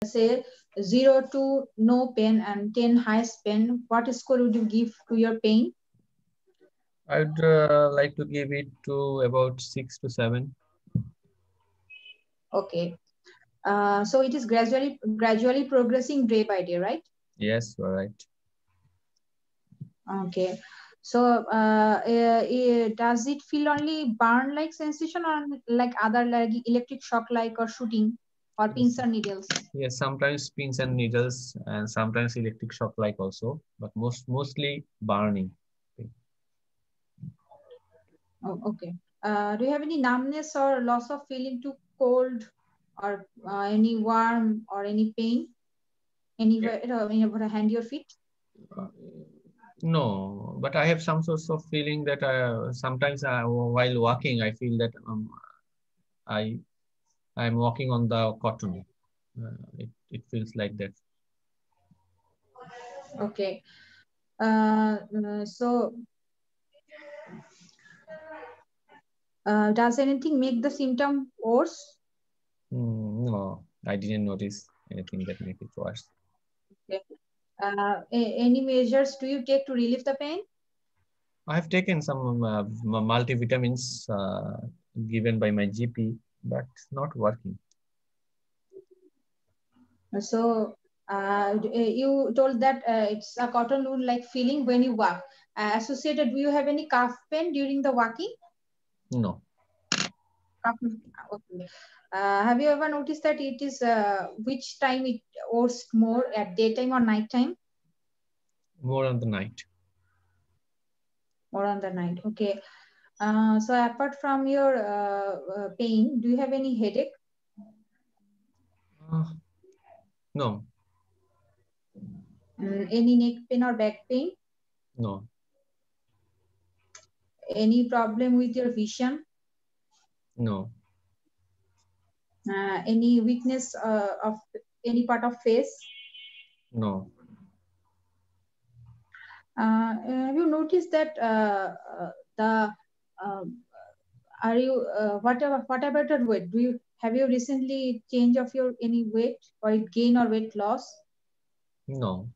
say 0 to no pain and 10 highest pain, what score would you give to your pain? I would like to give it to about 6 to 7. Okay. So it is gradually progressing day by day, right? Yes, you're right. Okay. So does it feel only burn like sensation or like other like electric shock like or shooting or pins Yes. or needles? Yes, sometimes pins and needles and sometimes electric shock like also, but mostly burning. Oh, okay. Do you have any numbness or loss of feeling to cold or any warm or any pain anywhere in your hand, your feet? Uh, no, but I have some sorts of feeling that sometimes while walking, I feel that I I'm walking on the cotton. It feels like that. Okay. So does anything make the symptom worse? No, I didn't notice anything that make it worse. Okay. Any measures do you take to relieve the pain? I have taken some multivitamins given by my GP, but not working. So you told that it's a cotton wool like feeling when you walk. Associated, do you have any calf pain during the walking? No, Okay. Have you ever noticed that it is which time it works more at daytime or nighttime? more on the night. Or on the night? Okay. So apart from your pain, do you have any headache? Uh, no, Any neck pain or back pain? no, Any problem with your vision? no, Any weakness of any part of face? no. Have you noticed that the uh, are you what about your weight? Do you have you recently change of your any weight or it gain or weight loss? No,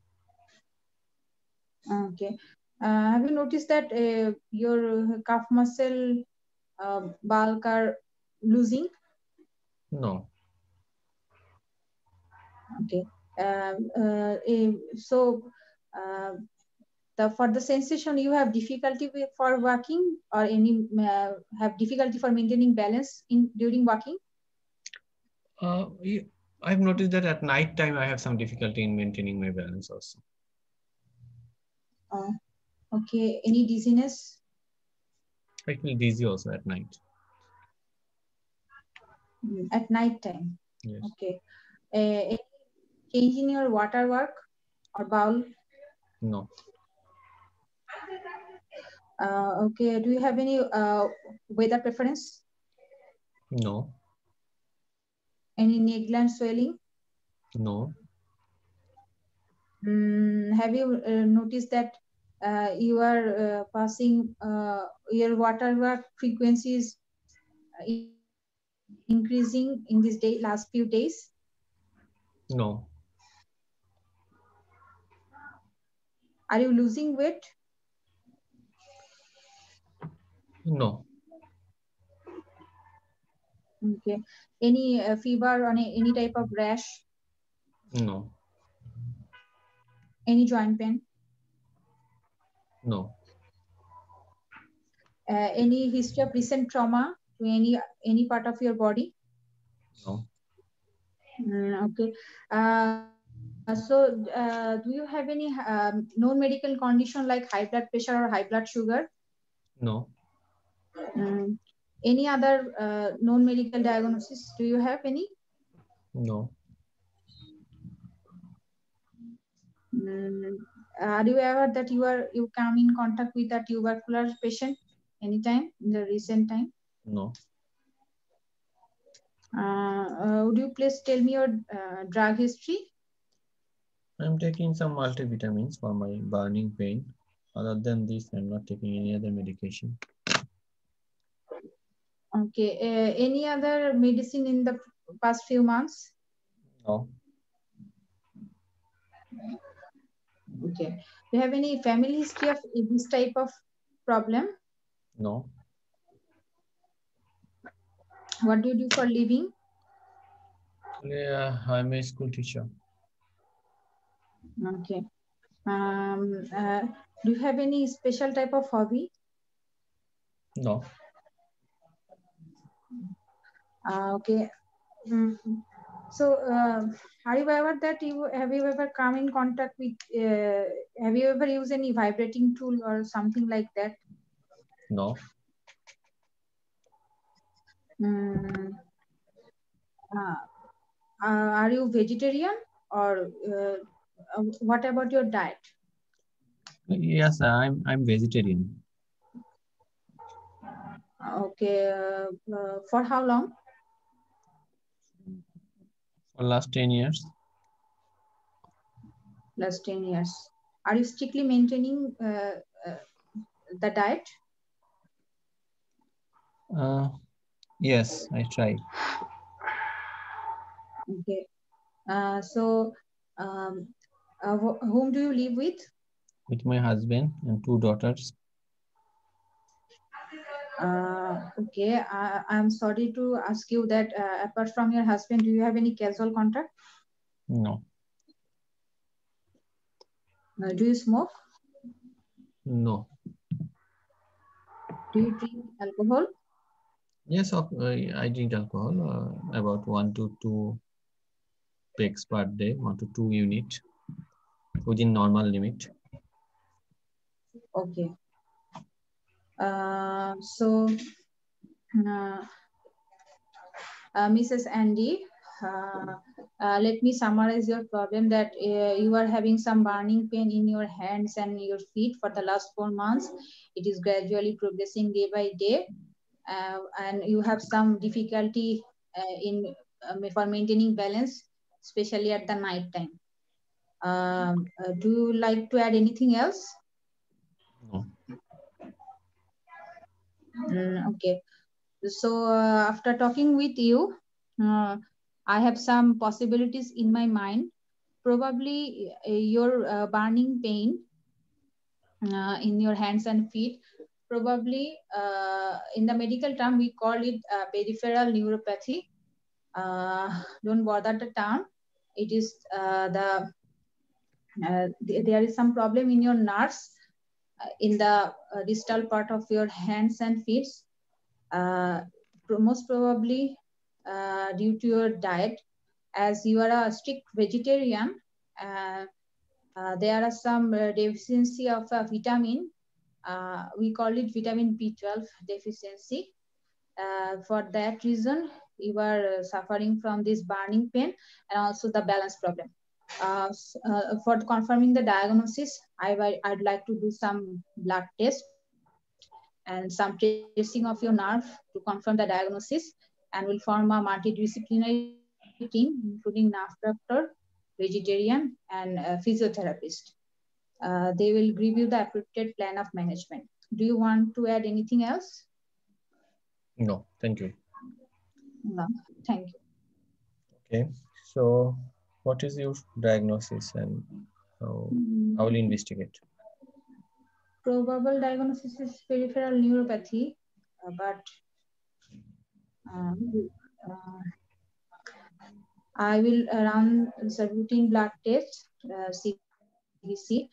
Okay. Have you noticed that your calf muscle bulk are losing? no. Okay. So uh, the for the sensation you have difficulty for walking or any have difficulty for maintaining balance in during walking. I've noticed that at night time I have some difficulty in maintaining my balance also. uh, okay, any dizziness? I feel dizzy also at night. At night time. Yes. Okay. Any change in your water work or bowel? No, Okay, do you have any weather preference? no, Any neck gland swelling? no. Have you noticed that you are passing your water work frequencies increasing in this day last few days? No, Are you losing weight? no, Okay. Any fever or any type of rash? no, Any joint pain? no, Any history of recent trauma to any part of your body? no, Okay. So, do you have any known medical condition like high blood pressure or high blood sugar? no, Mm, any other known medical diagnosis? Do you have any? no. Mm, are you aware that you come in contact with a tuberculosis patient anytime in the recent time? No. Would you please tell me your drug history? I'm taking some multivitamins for my burning pain. Other than this, I'm not taking any other medication. Okay. Any other medicine in the past few months? No, Okay. Do you have any family history of this type of problem? No. What do you do for living? Yeah, I'm a school teacher. Okay. Do you have any special type of hobby? No. Okay. So, are you aware that have you ever come in contact with? Have you ever used any vibrating tool or something like that? No. Are you vegetarian or what about your diet? Yes, I'm vegetarian. Okay. For how long? For last 10 years. Last 10 years. Are you strictly maintaining the diet? Yes, I try. Okay. So, whom do you live with? With my husband and 2 daughters. Okay. I'm sorry to ask you that apart from your husband, do you have any casual contact? No. Do you smoke? No. Do you drink alcohol? Yes, I drink alcohol about 1 to 2 pegs per day, 1 to 2 unit within normal limit. Okay. So, Mrs. Andy, let me summarize your problem that you are having some burning pain in your hands and your feet for the last 4 months. It is gradually progressing day by day, and you have some difficulty for maintaining balance, especially at the night time. Do you like to add anything else? No. Okay. So after talking with you, I have some possibilities in my mind. Probably your burning pain in your hands and feet, probably in the medical term we call it peripheral neuropathy. Don't bother the term. It is there is some problem in your nerves in the distal part of your hands and feet. Most probably due to your diet, as you are a strict vegetarian. There are some deficiency of a vitamin. We call it vitamin B12 deficiency. For that reason, you are suffering from this burning pain and also the balance problem. For confirming the diagnosis, I'd like to do some blood test and some tracing of your nerve to confirm the diagnosis, and will form a multidisciplinary team including nerve doctor, vegetarian, and physiotherapist. They will give you the appropriate plan of management. Do you want to add anything else? No, thank you. No, thank you. Okay, so what is your diagnosis and how will you investigate? Probable diagnosis is peripheral neuropathy, but I will run the routine blood test, CBC,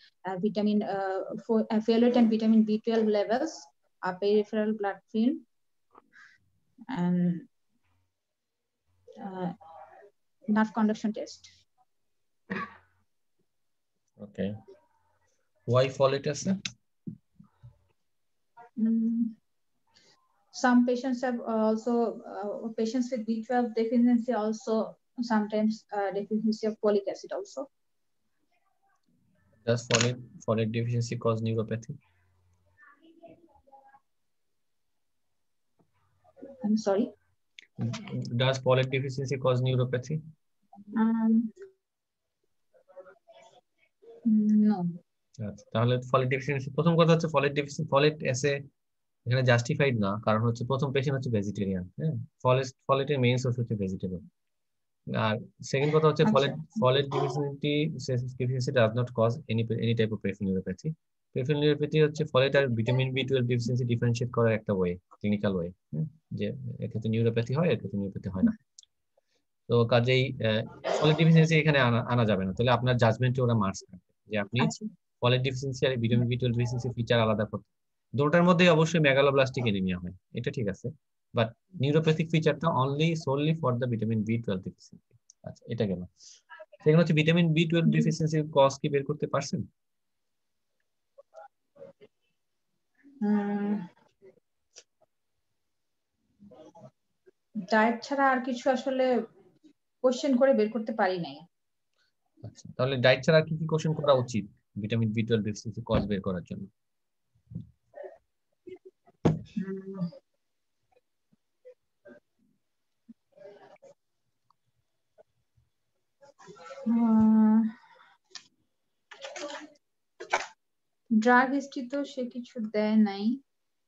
folate and vitamin B12 levels, a peripheral blood film, and nerve conduction test. Okay. Why folate acid? Some patients have also patients with B12 deficiency also sometimes deficiency of folic acid also. Does folate deficiency cause neuropathy? I'm sorry. Does folate deficiency cause neuropathy? No. তাহলে folate deficiency, প্রথম কথা হচ্ছে folate deficiency, folate এসে এখানে justified না, কারণ হচ্ছে প্রথম পেশেন্ট হচ্ছে ভেজিটেরিয়ান। হ্যাঁ, ফলেটের মেইন সোর্স হচ্ছে ভেজিটেবল। আর সেকেন্ড কথা হচ্ছে আচ্ছা folate deficiency does not cause any type of peripheral neuropathy. Peripheral neuropathy হচ্ছে folate আর ভিটামিন B12 deficiency ডিফারেন্সিয়েট করার একটা ওয়ে, ক্লিনিক্যাল ওয়ে, যে এক্ষেত্রে নিউরোপ্যাথি হয়, এক্ষেত্রে নিউরোপ্যাথি হয় না। তো কাজেই folate deficiency এখানে আনা যাবে না, তাহলে আপনার জাজমেন্টে ওরা মার্কস থাকবে যে আপনি আচ্ছা folate deficiency আর ভিটামিন B12 deficiency ফিচার আলাদা করতে। দুটোর মধ্যেই অবশ্যই মেগালোব্লাস্টিক এনিমিয়া হয়, এটা ঠিক আছে, বাট নিউরোপ্যাথিক ফিচারটা অনলি সোনলি for the vitamin B12 deficiency। আচ্ছা, এটা গেল। সেখানে হচ্ছে ভিটামিন B12 ডেফিসিয়েন্সির কজ কি বের করতে পারছেন? ডায়েট ছাড়া আর কিছু আসলে কোশ্চেন করে বের করতে পারি নাই। আচ্ছা, তাহলে ডায়েট ছাড়া কি কি কোশ্চেন করা উচিত ভিটামিন B12 ডেফিসিয়েন্সি কজ বের করার জন্য? ড্রাগ হিস্ট্রি তো সে কিছু দেয় নাই।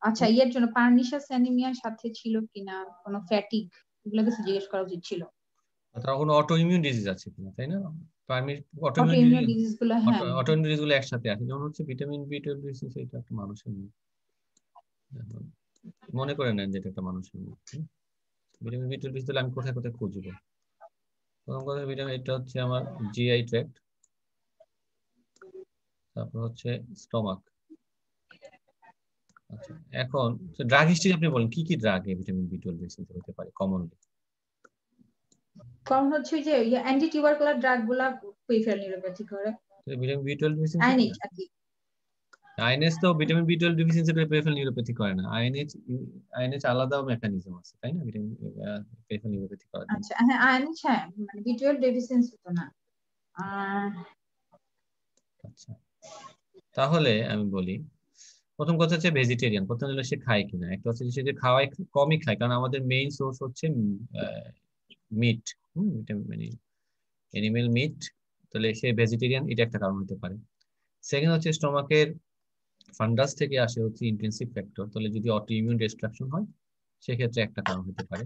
আচ্ছা, ইয়ের জন্য পারনিশাস অ্যানিমিয়ার সাথে ছিল কিনা কোনো ফ্যাটিগ, এগুলো কিছু জিজ্ঞেস করা উচিত ছিল। তার কোনো অটোইমিউন ডিজিজ আছে কিনা, তাই না? অটোইমিউন ডিজিজ গুলো, হ্যাঁ অটোইমিউন ডিজিজ গুলো একসাথে আছে, যেমন হচ্ছে ভিটামিন B12 ডেফিসিয়েন্সি, এটা একটা মানুষের মনে করে নেন যেটা একটা মানুষের ভিটামিন B12 ডেফিসিয়েন্সি আমি কোথায় কোথায় খুঁজবো? প্রথম কথা ভিটামিন, এটা হচ্ছে আমার জিআই ট্র্যাক্ট, তারপর হচ্ছে স্টমাক। আচ্ছা, এখন ড্রাগ হিস্ট্রি আপনি বলেন কি কি ড্রাগে ভিটামিন B12 ডেফিসিয়েন্সি হতে পারে কমনলি? কারণ হচ্ছে যে অ্যান্টি টিউবারকুলার ড্রাগ গুলা পেরিফেরাল নিউরোপ্যাথি করে। ভিটামিন B12 ডেফিসিয়েন্সি আইনিচ আর কি। আইএনএস তো vitamin B12 deficiency peripheral neuropathy করে না। আইএনএচ আলাদা মেকানিজম আছে, তাই না, ভিটামিন পেরিফেরাল নিউরোপ্যাথি করার জন্য। আচ্ছা হ্যাঁ আইনিচ, হ্যাঁ মানে B12 ডেফিসিয়েন্সি তো না। আচ্ছা, তাহলে আমি বলি প্রথম কথা হচ্ছে ভেজিটেরিয়ান, প্রথম হলো সে খায় কিনা। একটা হচ্ছে সে যে খাওয়ায় কমই খায়, কারণ আমাদের মেইন সোর্স হচ্ছে মিট, মানে এনিমেল মিট, তাহলে সে ভেজিটেরিয়ান, এটা একটা কারণ হতে পারে। সেকেন্ড হচ্ছে স্টমাকের ফান্ডাস থেকে আসে হচ্ছে ইন্টেনসিভ ফ্যাক্টর, তাহলে যদি অটো ইমিউন ডিস্ট্রাকশন হয় সেক্ষেত্রে একটা কারণ হতে পারে।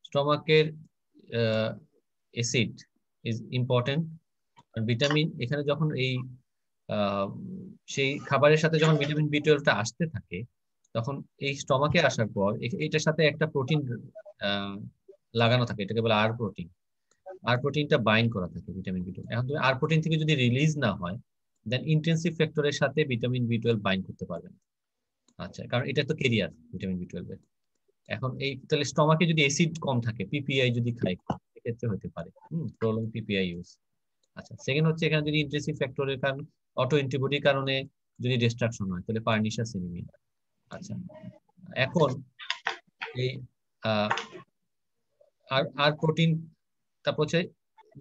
স্টমাকের অ্যাসিড ইজ ইম্পর্টেন্ট, ভিটামিন এখানে যখন এই সেই খাবারের সাথে যখন ভিটামিন B12টা আসতে থাকে, তখন এই স্টমাকে আসার পর এটার সাথে একটা প্রোটিন লাগানো থাকে, এটাকে বলে আর প্রোটিন। আর প্রোটিনটা বাইন্ড করা থাকে ভিটামিন B12। এখন তুমি আর প্রোটিন থেকে যদি রিলিজ না হয়, দেন ইন্টেনসিভ ফ্যাক্টরের সাথে ভিটামিন B12 বাইন্ড করতে পারবে না। আচ্ছা, কারণ এটা তো কেরিয়ার ভিটামিন B12 এর। এখন এই তাহলে স্টমাকে যদি অ্যাসিড কম থাকে, পিপিআই যদি খাই, সেক্ষেত্রে হতে পারে প্রলং পিপিআই ইউজ। আচ্ছা, সেকেন্ড হচ্ছে এখানে যদি ইন্টেনসিভ ফ্যাক্টরের কারণে অটো অ্যান্টিবডির কারণে যদি ডিস্ট্রাকশন হয়, তাহলে পারনিশাস এনিমিয়া। আচ্ছা, এখন এই আর প্রোটিন, তারপর হচ্ছে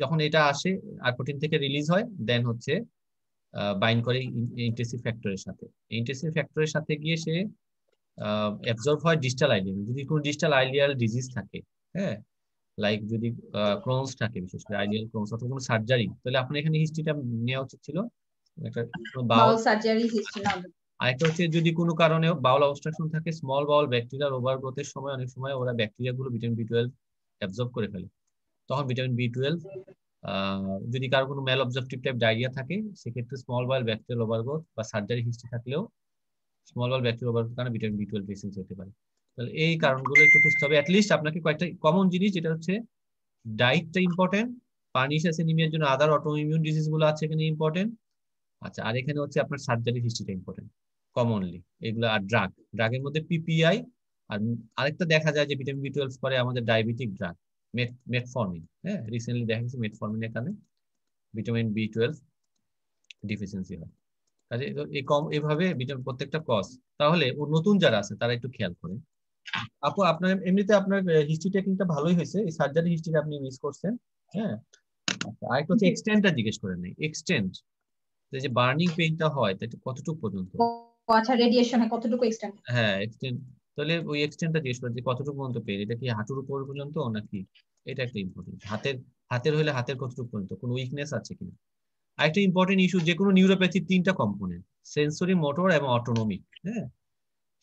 যখন এটা আসে আর প্রোটিন থেকে রিলিজ হয়, দেন হচ্ছে বাইন্ড করে ইন্টেনসিভ ফ্যাক্টরের সাথে। ইন্টেনসিভ ফ্যাক্টরের সাথে গিয়ে সে অ্যাবজর্ব হয় ডিস্টাল আইলিয়াল, যদি কোনো ডিস্টাল আইলিয়াল ডিজিজ থাকে, হ্যাঁ, লাইক যদি ক্রোনস থাকে, বিশেষ করে আইলিয়াল ক্রোনস অথবা কোনো সার্জারি, তাহলে আপনার এখানে হিস্ট্রিটা নেওয়া উচিত ছিল একটা বাউল বাউল সার্জারি হিস্ট্রি না। আরেকটা হচ্ছে যদি কোনো কারণে বাউল অবস্ট্রাকশন থাকে, স্মল বাউল ব্যাকটেরিয়ার ওভারগ্রোথের সময় অনেক সময় ওরা ব্যাকটেরিয়া গুলো ভিটামিন B12 অ্যাবজর্ব করে ফেলে, তখন ভিটামিন B12 যদি কারো কোনো ম্যাল অবজর্পটিভ টাইপ ডায়রিয়া থাকে, সেক্ষেত্রে স্মল বাউল ব্যাকটেরিয়াল ওভারগ্রোথ বা সার্জারি হিস্ট্রি থাকলেও স্মল বাউল ব্যাকটেরিয়াল ওভারগ্রোথ কারণে ভিটামিন B12 ডেফিসিয়েন্সি হতে পারে। তাহলে এই কারণগুলো একটু খুঁজতে হবে। অ্যাটলিস্ট আপনাকে কয়েকটা কমন জিনিস, যেটা হচ্ছে ডায়েটটা ইম্পর্টেন্ট, পারনিশাস এনিমিয়ার জন্য আদার অটো ইমিউন ডিজিজ গুলো আছে এখানে ইম্পর্টেন্ট। আচ্ছা, আর এখানে হচ্ছে আপনার সার্জারি হিস্ট্রিটা ইম্পর্টেন্ট কমনলি এগুলো। আর ড্রাগের মধ্যে পিপিআই, আর আরেকটা দেখা যায় যে ভিটামিন B12 পরে আমাদের ডায়াবেটিক ড্রাগ মেটফর্মিন। হ্যাঁ, রিসেন্টলি দেখা গেছে মেটফর্মিনের কারণে ভিটামিন B12 ডিফিসিয়েন্সি হয়। কাজে এইভাবে প্রত্যেকটা কজ। তাহলে ও নতুন যারা আছে তারা একটু খেয়াল করেন। আপু, আপনার এমনিতে আপনার হিস্ট্রি টেকিংটা ভালোই হয়েছে, এই সার্জারি হিস্ট্রিটা আপনি মিস করছেন। হ্যাঁ, আরেকটা হচ্ছে এক্সটেন্টটা জিজ্ঞেস করেন নাই। এক্সটেন্ট, যে বার্নিং পেইনটা হয়, এটা কতটুকু পর্যন্ত? আচ্ছা, রেডিয়েশনে কতটুকু এক্সটেন্ড? হ্যাঁ, এক্সটেন্ট, তাহলে ওই এক্সটেন্টটা জিজ্ঞেস করেন যে কতটুকু পর্যন্ত পেন, এটা কি হাঁটুর উপর পর্যন্ত নাকি? এটা একটা ইম্পর্টেন্ট। হাতের হলে হাতের কতটুকু পর্যন্ত, কোনো উইকনেস আছে কিনা। আরেকটা ইম্পর্টেন্ট ইস্যু, যে কোনো নিউরোপ্যাথির 3টা কম্পোনেন্ট, সেন্সরি, মোটর এবং অটোনমিক। হ্যাঁ,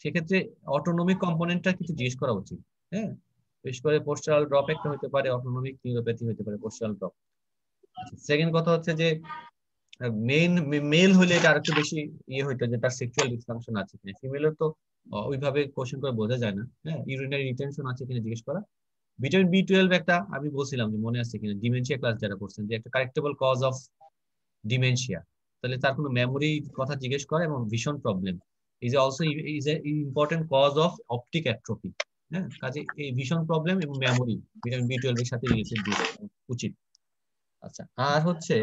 সেক্ষেত্রে অটোনমিক কম্পোনেন্টটা কিছু জিজ্ঞেস করা উচিত। হ্যাঁ, বিশেষ করে পোস্টারাল ড্রপ একটা হতে পারে, অটোনমিক নিউরোপ্যাথি হতে পারে পোস্টারাল ড্রপ। সেকেন্ড কথা হচ্ছে যে মেল হলে এটা আরেকটু বেশি হইতো যে তার সেক্সুয়াল ডিসফাংশন আছে কিনা। ফিমেলের তো ওইভাবে কোশ্চেন করে বোঝা যায় না, হ্যাঁ, ইউরিনারি রিটেনশন আছে কিনা জিজ্ঞেস করা। ভিটামিন B12 একটা আমি বলছিলাম যে মনে আছে কিনা, ডিমেনশিয়া ক্লাস যারা করছেন, যে একটা কারেক্টেবল কজ অফ ডিমেনশিয়া, তাহলে তার কোনো মেমোরি কথা জিজ্ঞেস করে এবং vision problem is also is a important cause of optic atrophy. হ্যাঁ, কাজে এই ভিশন প্রবলেম এবং মেমোরি ভিটামিন B12 এর সাথে রিলেটেড উচিত। আচ্ছা, আর হচ্ছে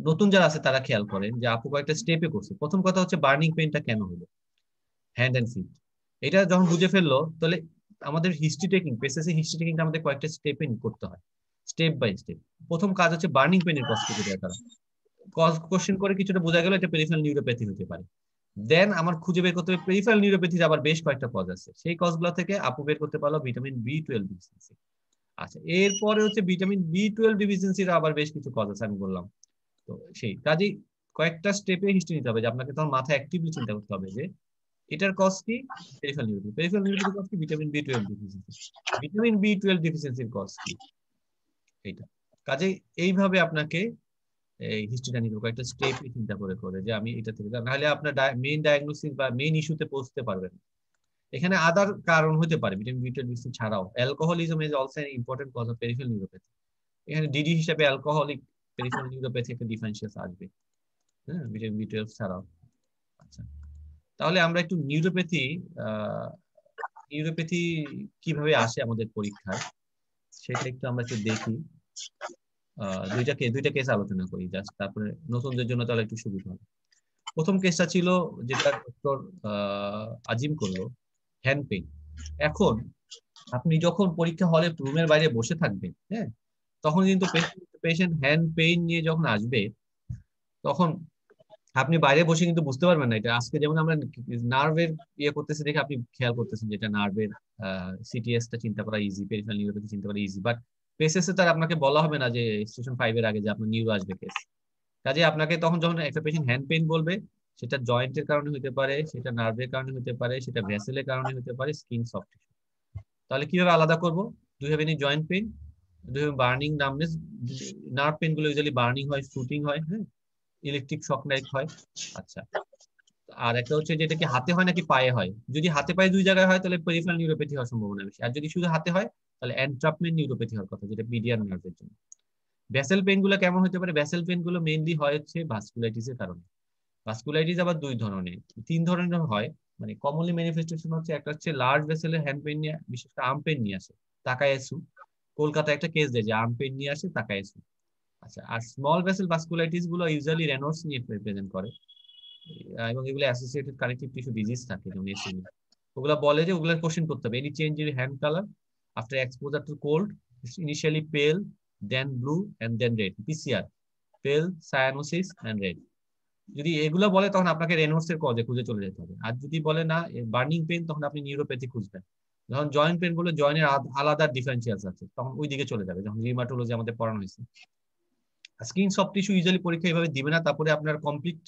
নতুন যারা আছে তারা খেয়াল করেন যে আপু কয়েকটা স্টেপে করছে। প্রথম কথা হচ্ছে বার্নিং পেইনটা কেন হলো, হ্যান্ড এন্ড ফিট, এটা যখন বুঝে ফেললো তাহলে আমাদের হিস্ট্রি টেকিং, পেসেসি হিস্ট্রি টেকিংটা আমাদের কয়েকটা স্টেপে করতে হয়, স্টেপ বাই স্টেপ। প্রথম কাজ হচ্ছে বার্নিং পেইনের কজ খুঁজে দেওয়া। তারা কজ কোশ্চেন করে কিছুটা বোঝা গেল এটা পেরিফেরাল নিউরোপ্যাথি হতে পারে। দেন আমার খুঁজে বের করতে হবে পেরিফেরাল নিউরোপ্যাথির আবার বেশ কয়েকটা কজ আছে, সেই কজগুলো থেকে আপু বের করতে পারলো ভিটামিন B12 ডিফিসিয়েন্সি। আচ্ছা, এরপরে হচ্ছে ভিটামিন B12 ডিফিসিয়েন্সির আবার বেশ কিছু কজ আছে আমি বললাম। তো সেই কাজেই কয়েকটা স্টেপে হিস্ট্রি নিতে হবে, যে আপনাকে তখন মাথায় অ্যাক্টিভলি চিন্তা করতে হবে যে এটার কজ কি, পেরিফেরাল নিউরোপ্যাথি, পেরিফেরাল নিউরোপ্যাথির কজ কি, vitamin B12 deficiency, vitamin B12 ডিফিসিয়েন্সির কজ কি, এইটা। কাজেই এইভাবে আপনাকে এই হিস্ট্রিটা নিতে কয়েকটা স্টেপ চিন্তা করে করে যে আমি এটা থেকে, নাহলে আপনার মেইন ডায়াগনোসিস বা মেইন ইস্যুতে পৌঁছতে পারবেন। এখানে আদার কারণ হতে পারে ভিটামিন B12 ডিফিসিয়েন্সি ছাড়াও, alcoholism is also an important cause of peripheral neuropathy. এখানে ডিডি হিসেবে অ্যালকোহলিক পেরিফেরাল নিউরোপ্যাথি একটা ডিফারেন্সিয়েশন আসবে, হ্যাঁ, ভিটামিন B12 ছাড়াও। আচ্ছা, তাহলে আমরা একটু নিউরোপ্যাথি কিভাবে আসে আমাদের পরীক্ষায় সেটা আমরা একটু দেখি। দুইটা কেস আলোচনা করি জাস্ট, তারপরে নতুনদের জন্য তাহলে একটু সুবিধা হবে। প্রথম কেসটা ছিল যেটা ডক্টর আজিম করলো, হ্যান্ড পেইন। এখন আপনি যখন পরীক্ষা হলে রুমের বাইরে বসে থাকবেন, হ্যাঁ, তখন কিন্তু পেশেন্ট হ্যান্ড পেইন নিয়ে যখন আসবে তখন আপনি বাইরে বসে কিন্তু বুঝতে পারবেন না এটা। আজকে যেমন আমরা নার্ভের করতেছি দেখে আপনি খেয়াল করতেছেন যেটা নার্ভের সিটিএস টা চিন্তা করা ইজি, পেরিফেরাল নিউরোপ্যাথি চিন্তা করা ইজি, বাট পেসেসে তার আপনাকে বলা হবে না যে স্টেশন 5 এর আগে যে আপনার নিউরো আসবে কেস। কাজে আপনাকে তখন যখন একটা পেশেন্ট হ্যান্ড পেইন বলবে, সেটা জয়েন্টের কারণে হতে পারে, সেটা নার্ভের কারণে হতে পারে, সেটা ভেসেলের কারণে হতে পারে, স্কিন সফট টিস্যু। তাহলে কিভাবে আলাদা করব? Do have any joint pain, do have burning numbness. Nerve pain গুলো ইউজুয়ালি বার্নিং হয়, শুটিং হয়, হ্যাঁ, ইলেকট্রিক শক লাইক হয়। আচ্ছা, আর একটা হচ্ছে যেটা কি হাতে হয় নাকি পায়ে হয়। যদি হাতে পায়ে দুই জায়গায় হয় তাহলে পেরিফেরাল নিউরোপ্যাথি হওয়ার সম্ভাবনা বেশি, আর যদি শুধু হাতে হয় তাহলে এন্ট্রাপমেন্ট নিউরোপ্যাথি হওয়ার কথা, যেটা মিডিয়ান নার্ভের জন্য। ভেসেল পেইন গুলো কেমন হতে পারে? ভেসেল পেইন গুলো মেইনলি হয় হচ্ছে ভাস্কুলাইটিস এর কারণে। ভাস্কুলাইটিস আবার দুই ধরনের, তিন ধরনের হয়, মানে কমনলি ম্যানিফেস্টেশন হচ্ছে, একটা হচ্ছে লার্জ ভেসেলের হ্যান্ড পেইন নিয়ে, বিশেষ করে আর্ম পেইন নিয়ে আসে, তাকায়াসু। কলকাতায় একটা কেস দেয় যে আর্ম পেইন নিয়ে আসে তাকায়াসু। আচ্ছা, আর স্মল ভেসেল ভাস্কুলাইটিস গুলো ইউজুয়ালি রেনল্ডস নিয়ে প্রেজেন্ট করে, এবং এগুলো অ্যাসোসিয়েটেড কানেকটিভ টিস্যু ডিজিজ থাকে যেমন এসিমি। ওগুলা বলে যে ওগুলা কোশ্চেন করতে হবে, any change in hand colour after exposure to cold, initially pale then blue and then red, PCR, pale, cyanosis and red. যদি এগুলো বলে তখন আপনাকে রেনল্ডস এর কজে খুঁজে চলে যেতে হবে। আর যদি বলে না বার্নিং পেন, তখন আপনি নিউরোপ্যাথি খুঁজবেন। যখন জয়েন্ট পেন বলে জয়েন্টের আলাদা ডিফারেন্সিয়ালস আছে, তখন ওই দিকে চলে যাবে, যখন রিউমাটোলজি আমাদের পড়ানো হয়েছে। স্কিন সফট টিস্যু ইউজুয়ালি পরীক্ষা এইভাবে দিবে না। তারপরে আপনার কমপ্লিট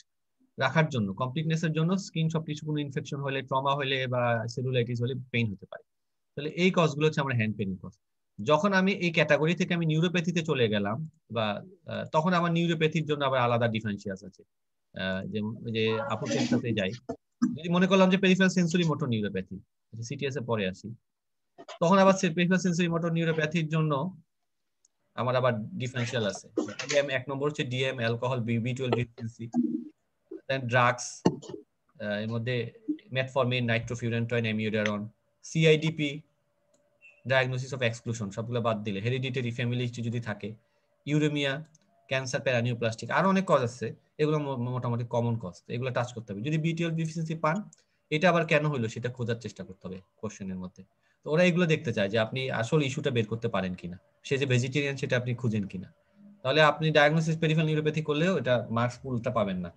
রাখার জন্য, কমপ্লিটনেসের জন্য স্কিন সফট টিস্যু কোনো ইনফেকশন হলে, ট্রমা হলে বা সেলুলাইটিস হলে পেইন হতে পারে। তাহলে এই কজগুলো হচ্ছে আমার হ্যান্ড পেইন কজ। যখন আমি এই ক্যাটাগরি থেকে আমি নিউরোপ্যাথিতে চলে গেলাম, বা তখন আমার নিউরোপ্যাথির জন্য আবার আলাদা ডিফারেন্সিয়ালস আছে। যেমন যে আপুর সাথে যাই, যদি মনে করলাম যে peripheral sensory motor neuropathy, CTS এ পরে আসি, তখন আবার পেরিফেরাল সেন্সরি মোটর নিউরোপ্যাথির জন্য আমার আবার ডিফারেন্সিয়াল আছে। ডিএম এক নম্বর হচ্ছে DM, alcohol, B12 deficiency, then drugs, এর মধ্যে metformin, nitrofurantoin, amiodarone, CIDP, diagnosis of exclusion, সবগুলো বাদ দিলে, হেরিডিটারি ফ্যামিলি হিস্ট্রি যদি থাকে, ইউরেমিয়া, ক্যান্সার, প্যারানিওপ্লাস্টিক, আরো অনেক কজ আছে। এগুলো মোটামুটি কমন কজ, এগুলো টাচ করতে হবে। যদি B12 ডিফিসিয়েন্সি পান, এটা আবার কেন হলো সেটা খোঁজার চেষ্টা করতে হবে কোশ্চেনের মধ্যে। তো ওরা এগুলো দেখতে চায় যে আপনি আসল ইস্যুটা বের করতে পারেন কিনা, সে যে ভেজিটেরিয়ান সেটা আপনি খুঁজেন কিনা। তাহলে আপনি ডায়াগনোসিস পেরিফেরাল নিউরোপ্যাথি করলেও এটা মার্কস পুলটা পাবেন না,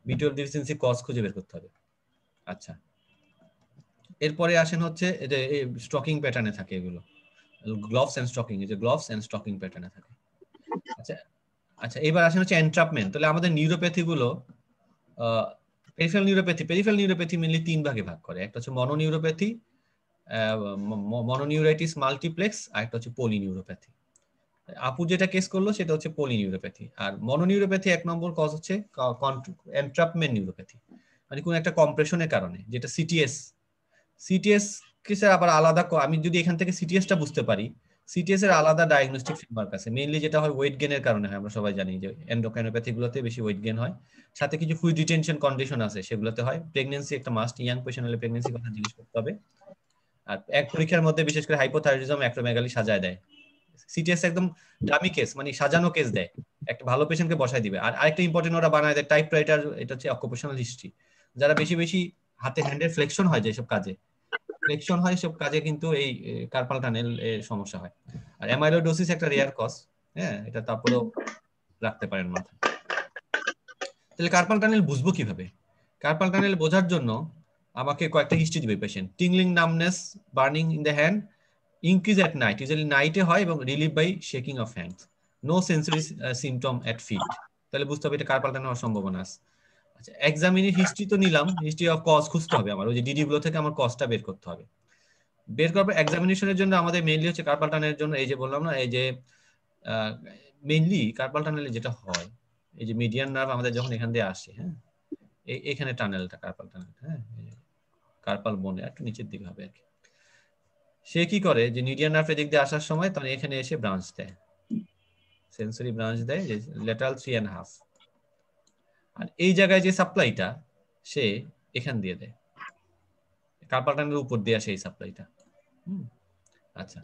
B12 ডিফিসিয়েন্সি কজ খুঁজে বের করতে হবে। আচ্ছা, এরপরে আসেন হচ্ছে স্টকিং প্যাটার্নে থাকে এগুলো, গ্লোভস এন্ড স্টকিং, এই যে গ্লোভস এন্ড স্টকিং প্যাটার্নে থাকে। আচ্ছা আচ্ছা, এবার আসেন হচ্ছে এন্ট্রাপমেন্ট। তাহলে আমাদের নিউরোপ্যাথি গুলো পেরিফেরাল নিউরোপ্যাথি মেইনলি তিন ভাগে ভাগ করে। একটা হচ্ছে মনোনিউরোপ্যাথি, মনোনিউরাইটিস মাল্টিপ্লেক্স, আর একটা হচ্ছে পলিনিউরোপ্যাথি। আপু যেটা কেস করলো সেটা হচ্ছে পলিনিউরোপ্যাথি। আর মনোনিউরোপ্যাথি 1 নম্বর কজ হচ্ছে এন্ট্রাপমেন্ট নিউরোপ্যাথি, মানে কোন একটা কম্প্রেশনের কারণে, যেটা সিটিএস। সিটিএস কিসে আবার আলাদা, আমি যদি এখান থেকে সিটিএসটা বুঝতে পারি, সিটিএস এর আলাদা ডায়াগনস্টিক ফ্রেমওয়ার্ক আছে। মেইনলি যেটা হয় ওয়েট গেনের কারণে হয়, আমরা সবাই জানি যে এন্ডোক্রাইনোপ্যাথি গুলোতে বেশি ওয়েট গেন হয়, সাথে কিছু ফ্লুইড রিটেনশন কন্ডিশন আছে সেগুলোতে হয়। প্রেগন্যান্সি একটা মাস্ট, ইয়াং পেশেন্ট হলে প্রেগন্যান্সি কথা জিজ্ঞেস করতে হবে। আর এক পরীক্ষার মধ্যে বিশেষ করে হাইপোথাইরয়েডিজম, অ্যাক্রোমেগালি সাজায় দেয়। সিটিএস একদম ডামি কেস, মানে সাজানো কেস দেয়, একটা ভালো পেশেন্টকে বসায় দিবে। আর আরেকটা ইম্পর্টেন্ট ওরা বানায় দেয় টাইপ রাইটার, এটা হচ্ছে অকুপেশনাল হিস্ট্রি। যারা বেশি বেশি হাতে হ্যান্ডের ফ্লেকশন হয়, যেসব কাজে ফ্লেকশন হয় সব কাজে কিন্তু এই কার্পাল টানেল এর সমস্যা হয়। আর অ্যামাইলোডোসিস একটা রেয়ার কজ, হ্যাঁ, এটা তারপরেও রাখতে পারেন মাথায়। তাহলে কার্পাল টানেল বুঝবো কিভাবে? কার্পাল টানেল বোঝার জন্য আমাকে কয়েকটা হিস্ট্রি দিবে patient. Tingling, numbness, burning in the hand, increase at night, usually নাইটে হয় এবং relieve by shaking of hands, no sensory symptom at feet. তাহলে বুঝতে হবে এটা কার্পাল টানেল হওয়ার সম্ভাবনা আছে। আচ্ছা, এক্সামিনের হিস্ট্রি তো নিলাম, হিস্ট্রি অফ কজ খুঁজতে হবে আমার, ওই যে ডিডি গুলো থেকে আমার কজটা বের করতে হবে। বের করার পর এক্সামিনেশনের জন্য আমাদের মেইনলি হচ্ছে কার্পাল টানেলের জন্য, এই যে বললাম না, এই যে মেইনলি কার্পাল টানেলে যেটা হয়, এই যে মিডিয়ান নার্ভ আমাদের যখন এখান দিয়ে আসে, হ্যাঁ, এখানে টানেলটা, কার্পাল টানেল, হ্যাঁ, কার্পাল বোনে একটু নিচের দিকে হবে আর কি। সে কি করে যে মিডিয়ান নার্ভ এদিক দিয়ে আসার সময় তখন এখানে এসে ব্রাঞ্চ দেয়, সেন্সরি ব্রাঞ্চ দেয়, যে ল্যাটারাল 3.5। আর এই জায়গায় যে সাপ্লাইটা সে এখান দিয়ে দেয়, কার্পাল টানেলের উপর দিয়ে আসে এই সাপ্লাইটা। আচ্ছা,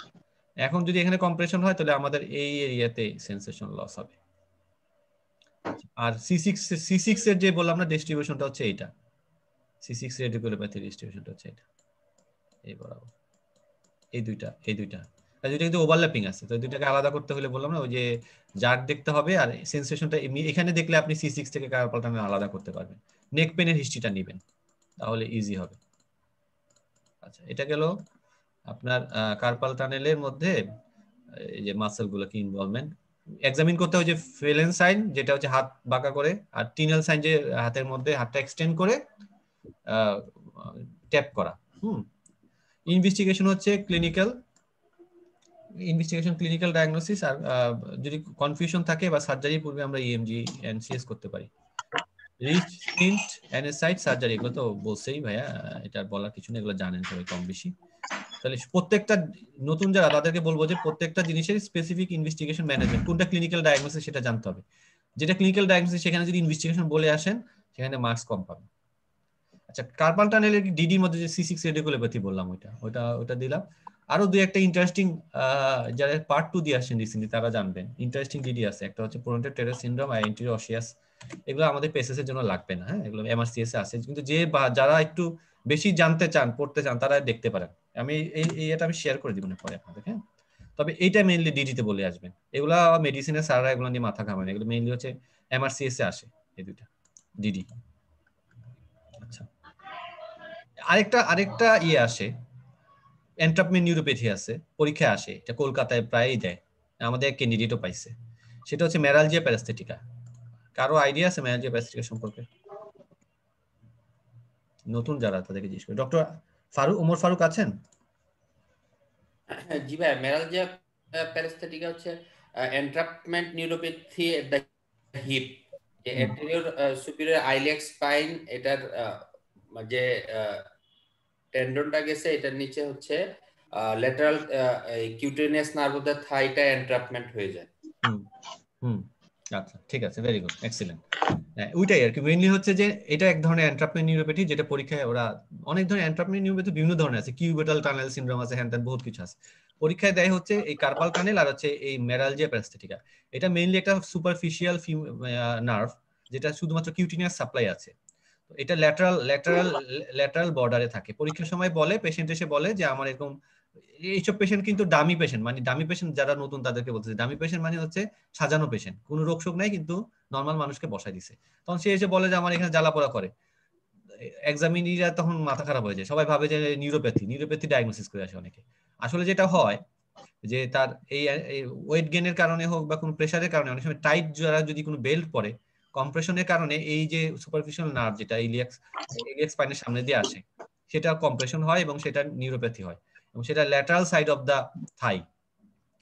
এখন যদি এখানে কম্প্রেশন হয় তাহলে আমাদের এই এরিয়াতে সেন্সেশন লস হবে। আর C6 এর যে বললাম না ডিস্ট্রিবিউশনটা হচ্ছে এইটা, C6 রেডিকুলোপ্যাথি ডিস্ট্রিবিউশনটা হচ্ছে এটা, এই বরাবর, এই দুইটা দুইটা কিন্তু ওভারল্যাপিং আছে। তো দুইটাকে আলাদা করতে হলে বললাম না, ওই যে জার্ক দেখতে হবে, আর সেন্সেশনটা এখানে দেখলে আপনি C6 থেকে কার্পাল টানেল আলাদা করতে পারবেন। নেক পেনের হিস্ট্রিটা নেবেন, তাহলে ইজি হবে। আচ্ছা, এটা গেল আপনার কার্পাল টানেলের মধ্যে এই যে মাসল গুলো কি ইনভলভমেন্ট এক্সামিন করতে হয়। যে ফেলেন সাইন, যেটা হচ্ছে হাত বাঁকা করে, আর টিনাল সাইন, যে হাতের মধ্যে হাতটা এক্সটেন্ড করে ট্যাপ করা। ইনভেস্টিগেশন হচ্ছে ক্লিনিক্যাল ডায়াগনোসিস। আর যদি কনফিউশন থাকে বা সার্জারি পূর্বে আমরা ইএমজি এনসিএস করতে পারি। রিচ, স্টিন্ট, অ্যানেসাইট, সার্জারি, এগুলো তো বলছেই ভাইয়া, এটা বলার কিছু নেই, এগুলো জানেন সবাই কম বেশি। তাহলে প্রত্যেকটা নতুন যারা তাদেরকে বলবো যে প্রত্যেকটা জিনিসের স্পেসিফিক ইনভেস্টিগেশন ম্যানেজমেন্ট, কোনটা ক্লিনিক্যাল ডায়াগনোসিস সেটা জানতে হবে। যেটা ক্লিনিক্যাল ডায়াগনোসিস সেখানে যদি ইনভেস্টিগেশন বলে আসেন সেখানে মার্কস কম পাবেন। আচ্ছা, কার্পাল টানেলের ডিডির মধ্যে যে C6 রেডিকুলোপ্যাথি বললাম, ওইটা দিলাম। আরো দুই একটা ইন্টারেস্টিং, যারা পার্ট 2 দিয়ে আসছেন রিসেন্টলি তারা জানবেন, ইন্টারেস্টিং ডিডি আছে। একটা হচ্ছে প্রোনেটেড টেরেস সিনড্রোম আর এন্টেরিয়র অসিয়াস। এগুলো আমাদের পেসেস এর জন্য লাগবে না, হ্যাঁ, এগুলো এমআরসিএস এ আছে। কিন্তু যারা একটু বেশি জানতে চান, পড়তে চান, তারা দেখতে পারেন। আমি এটা আমি শেয়ার করে দিব না পরে আপনাদের, হ্যাঁ। তবে এইটা মেইনলি ডিডিতে বলে আসবেন, এগুলা মেডিসিনের সারা এগুলো নিয়ে মাথা ঘামান, এগুলো মেইনলি হচ্ছে এমআরসিএস এ আসে এই দুইটা ডিডি। আচ্ছা, আরেকটা ইয়ে আসে, এন্ট্রাপমেন্ট নিউরোপ্যাথি আছে, পরীক্ষায় আসে, এটা কলকাতায় প্রায়ই দেয়, আমাদের ক্যান্ডিডেটও পাইছে। সেটা হচ্ছে ম্যারালজিয়া প্যারাস্থেটিকা। কারো আইডিয়া আছে ম্যারালজিয়া প্যারাস্থেটিকা সম্পর্কে? নতুন যারা তাদেরকে জিজ্ঞেস করি। ডক্টর ওমর ফারুক আছেন? জি ভাই, ম্যারালজিয়া প্যারাস্থেটিকা হচ্ছে entrapment neuropathy at the hip, যে অ্যান্টেরিয়র সুপিরিয়র আইলিয়াক স্পাইন, এটার যে টেন্ডনটা গেছে এটার নিচে হচ্ছে lateral cutaneous nerve of the থাইটা এন্ট্রাপমেন্ট হয়ে যায়। আচ্ছা, ঠিক আছে, ভেরি গুড, এক্সিলেন্ট। ওইটাই আর কি মেইনলি হচ্ছে যে এটা এক ধরনের এন্ট্রাপমেন্ট নিউরোপ্যাথি, যেটা পরীক্ষায় ওরা অনেক ধরনের এন্ট্রাপমেন্ট নিউরোপ্যাথি বিভিন্ন ধরনের আছে, কিউবেটাল টানেল সিনড্রোম আছে, হ্যান বহুত কিছু আছে। পরীক্ষায় দেয় হচ্ছে এই কার্পাল টানেল আর হচ্ছে এই ম্যারালজিয়া প্যারাস্থেটিকা। এটা মেইনলি একটা সুপারফিশিয়াল নার্ভ, যেটা শুধুমাত্র কিউটিনিয়াস সাপ্লাই আছে। এটা ল্যাটারাল বর্ডারে থাকে। পরীক্ষার সময় বলে, পেশেন্ট এসে বলে যে আমার এরকম, এইসব পেশেন্ট কিন্তু ডামি পেশেন্ট, মানে ডামি পেশেন্ট যারা নতুন তাদেরকে বলতেছে ডামি পেশেন্ট, মানে হচ্ছে সাজানো পেশেন্ট, কোনো রোগ শোক নাই কিন্তু নর্মাল মানুষকে বসাই দিছে। তখন সে এসে বলে যে আমার এখানে জ্বালা পোড়া করে। এক্সামিনিরা তখন মাথা খারাপ হয়ে যায়, সবাই ভাবে যে নিউরোপ্যাথি ডায়াগনোসিস করে আসে অনেকে। আসলে যেটা হয় যে তার এই ওয়েট গেনের কারণে হোক বা কোনো প্রেসারের কারণে, অনেক সময় টাইট যারা যদি কোনো বেল্ট পরে, কম্প্রেশনের কারণে এই যে সুপারফিশিয়াল নার্ভ যেটা ইলিয়াক স্পাইনের সামনে দিয়ে আসে, সেটা কম্প্রেশন হয় এবং সেটা নিউরোপ্যাথি হয়। এবং সেটা ল্যাটারাল সাইড অফ দা থাই।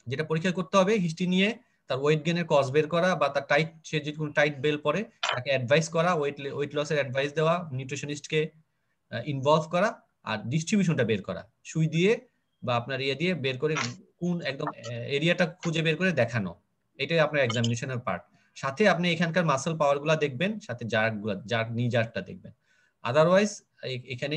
যেটা পরীক্ষা করতে হবে হিস্ট্রি নিয়ে তার ওয়েট গেনের কজ বের করা, বা তার টাইট, সে যদি কোনো টাইট বেল পরে তাকে অ্যাডভাইস করা, ওয়েট লসের অ্যাডভাইস দেওয়া, নিউট্রিশনিস্টকে ইনভলভ করা, আর ডিস্ট্রিবিউশনটা বের করা, সুই দিয়ে বা আপনার ইয়ে দিয়ে বের করে কোন একদম এরিয়াটা খুঁজে বের করে দেখানো। এটাই আপনার এক্সামিনেশনের পার্ট। সাথে আপনি এখানকার মাসল পাওয়ার গুলা দেখবেন, সাথে জার্ক নি জার্কটা দেখবেন। আদারওয়াইজ এখানে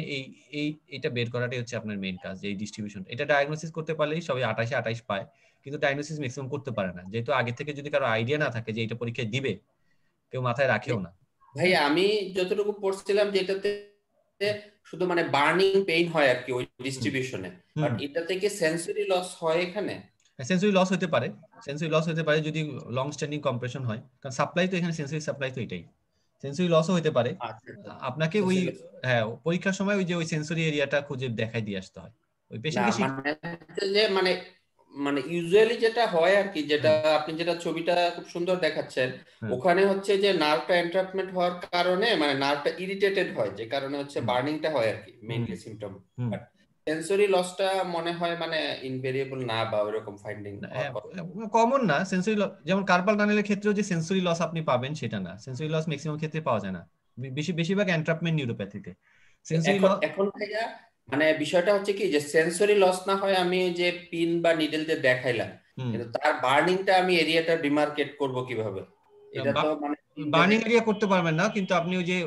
এটা বের করাটাই হচ্ছে আপনার মেইন কাজ, এই ডিস্ট্রিবিউশন। এটা ডায়াগনোসিস করতে পারলেই সবাই 28 পায়, কিন্তু ডায়াগনোসিস ম্যাক্সিমাম করতে পারে না, যেহেতু আগে থেকে যদি কারো আইডিয়া না থাকে যে এটা পরীক্ষায় দিবে, কেউ মাথায় রাখেও না। ভাই আমি যতটুকু পড়ছিলাম যে এটাতে শুধু মানে বার্নিং পেইন হয় আর কি ওই ডিস্ট্রিবিউশনে, বাট এটা থেকে সেন্সরি লস হয় এখানে। সেন্সরি লস হতে পারে, সেন্সরি লস হতে পারে যদি লং স্ট্যান্ডিং কম্প্রেশন হয়, কারণ সাপ্লাই তো এখানে সেন্সরি সাপ্লাই তো এটাই, সেন্সরি লসও হতে পারে। আপনাকে ওই পরীক্ষার সময় ওই যে ওই সেন্সরি এরিয়াটা খুঁজে দেখাই দিয়ে আসতে হয় ওই পেশেন্টকে। যে মানে মানে ইউজুয়ালি যেটা হয় আর কি, যেটা আপনি যেটা ছবিটা খুব সুন্দর দেখাচ্ছেন, ওখানে হচ্ছে যে নার্ভটা এন্ট্রাপমেন্ট হওয়ার কারণে মানে নার্ভটা ইরিটেটেড হয়, যে কারণে হচ্ছে বার্নিংটা হয় আর কি মেইনলি সিম্পটম। বাট সেন্সরি লসটা মনে হয় মানে ইনভেরিয়েবল না, বা ওইরকম ফাইন্ডিং কমন না। সেন্সরি লস যেমন কার্পাল টানেলের ক্ষেত্রেও যে সেন্সরি লস আপনি পাবেন সেটা না, সেন্সরি লস ম্যাক্সিমাম ক্ষেত্রে পাওয়া যায় না, বেশিরভাগ এন্ট্রাপমেন্ট নিউরোপ্যাথিতে সেন্সরি লস। এখন ভাইয়া মানে বিষয়টা হচ্ছে কি যে সেন্সরি লস না হয় আমি যে পিন বা নিডল দিয়ে দেখাইলাম, কিন্তু তার বার্নিংটা আমি এরিয়াটা ডিমার্কেট করব কিভাবে? এটা তো মানে বার্নিং এরিয়া করতে পারবেন না, কিন্তু আপনি ওই যে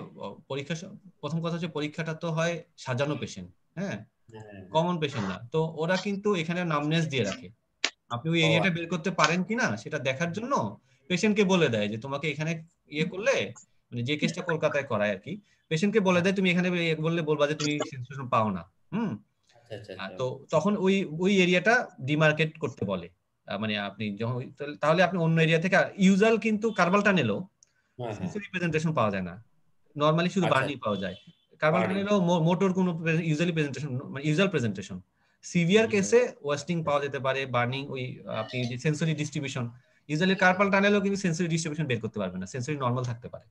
পরীক্ষা, প্রথম কথা হচ্ছে পরীক্ষাটা তো হয় সাজানো পেশেন্ট, হ্যাঁ, কমন পেশেন্ট না, তো ওরা কিন্তু এখানে নামনেস দিয়ে রাখে। আপনি ওই এরিয়াটা বের করতে পারেন কিনা সেটা দেখার জন্য পেশেন্টকে বলে দেয় যে তোমাকে এখানে ইয়ে করলে, মানে যে কেসটা কলকাতায় করায় আর কি, পেশেন্টকে বলে দেয় তুমি এখানে বললে বলবা যে তুমি সেন্সেশন পাও না। তো তখন ওই ওই এরিয়াটা ডিমার্কেট করতে বলে, মানে আপনি যখন তাহলে আপনি অন্য এরিয়া থেকে, ইউজুয়াল কিন্তু কার্বাল টানেলও সেন্সরি রিপ্রেজেন্টেশন পাওয়া যায় না, নরমালি শুধু বার্নি পাওয়া যায়। কার্বাল টানেলও মোটর কোনো ইউজুয়ালি প্রেজেন্টেশন, মানে ইউজুয়াল প্রেজেন্টেশন। সিভিয়ার কেসে ওয়েস্টিং পাওয়া যেতে পারে, বার্নিং, ওই আপনি যে সেন্সরি ডিস্ট্রিবিউশন, ইউজুয়ালি কার্পাল টানেলও কিন্তু সেন্সরি ডিস্ট্রিবিউশন বের করতে পারবে না, সেন্সরি নরমাল থাকতে পারে।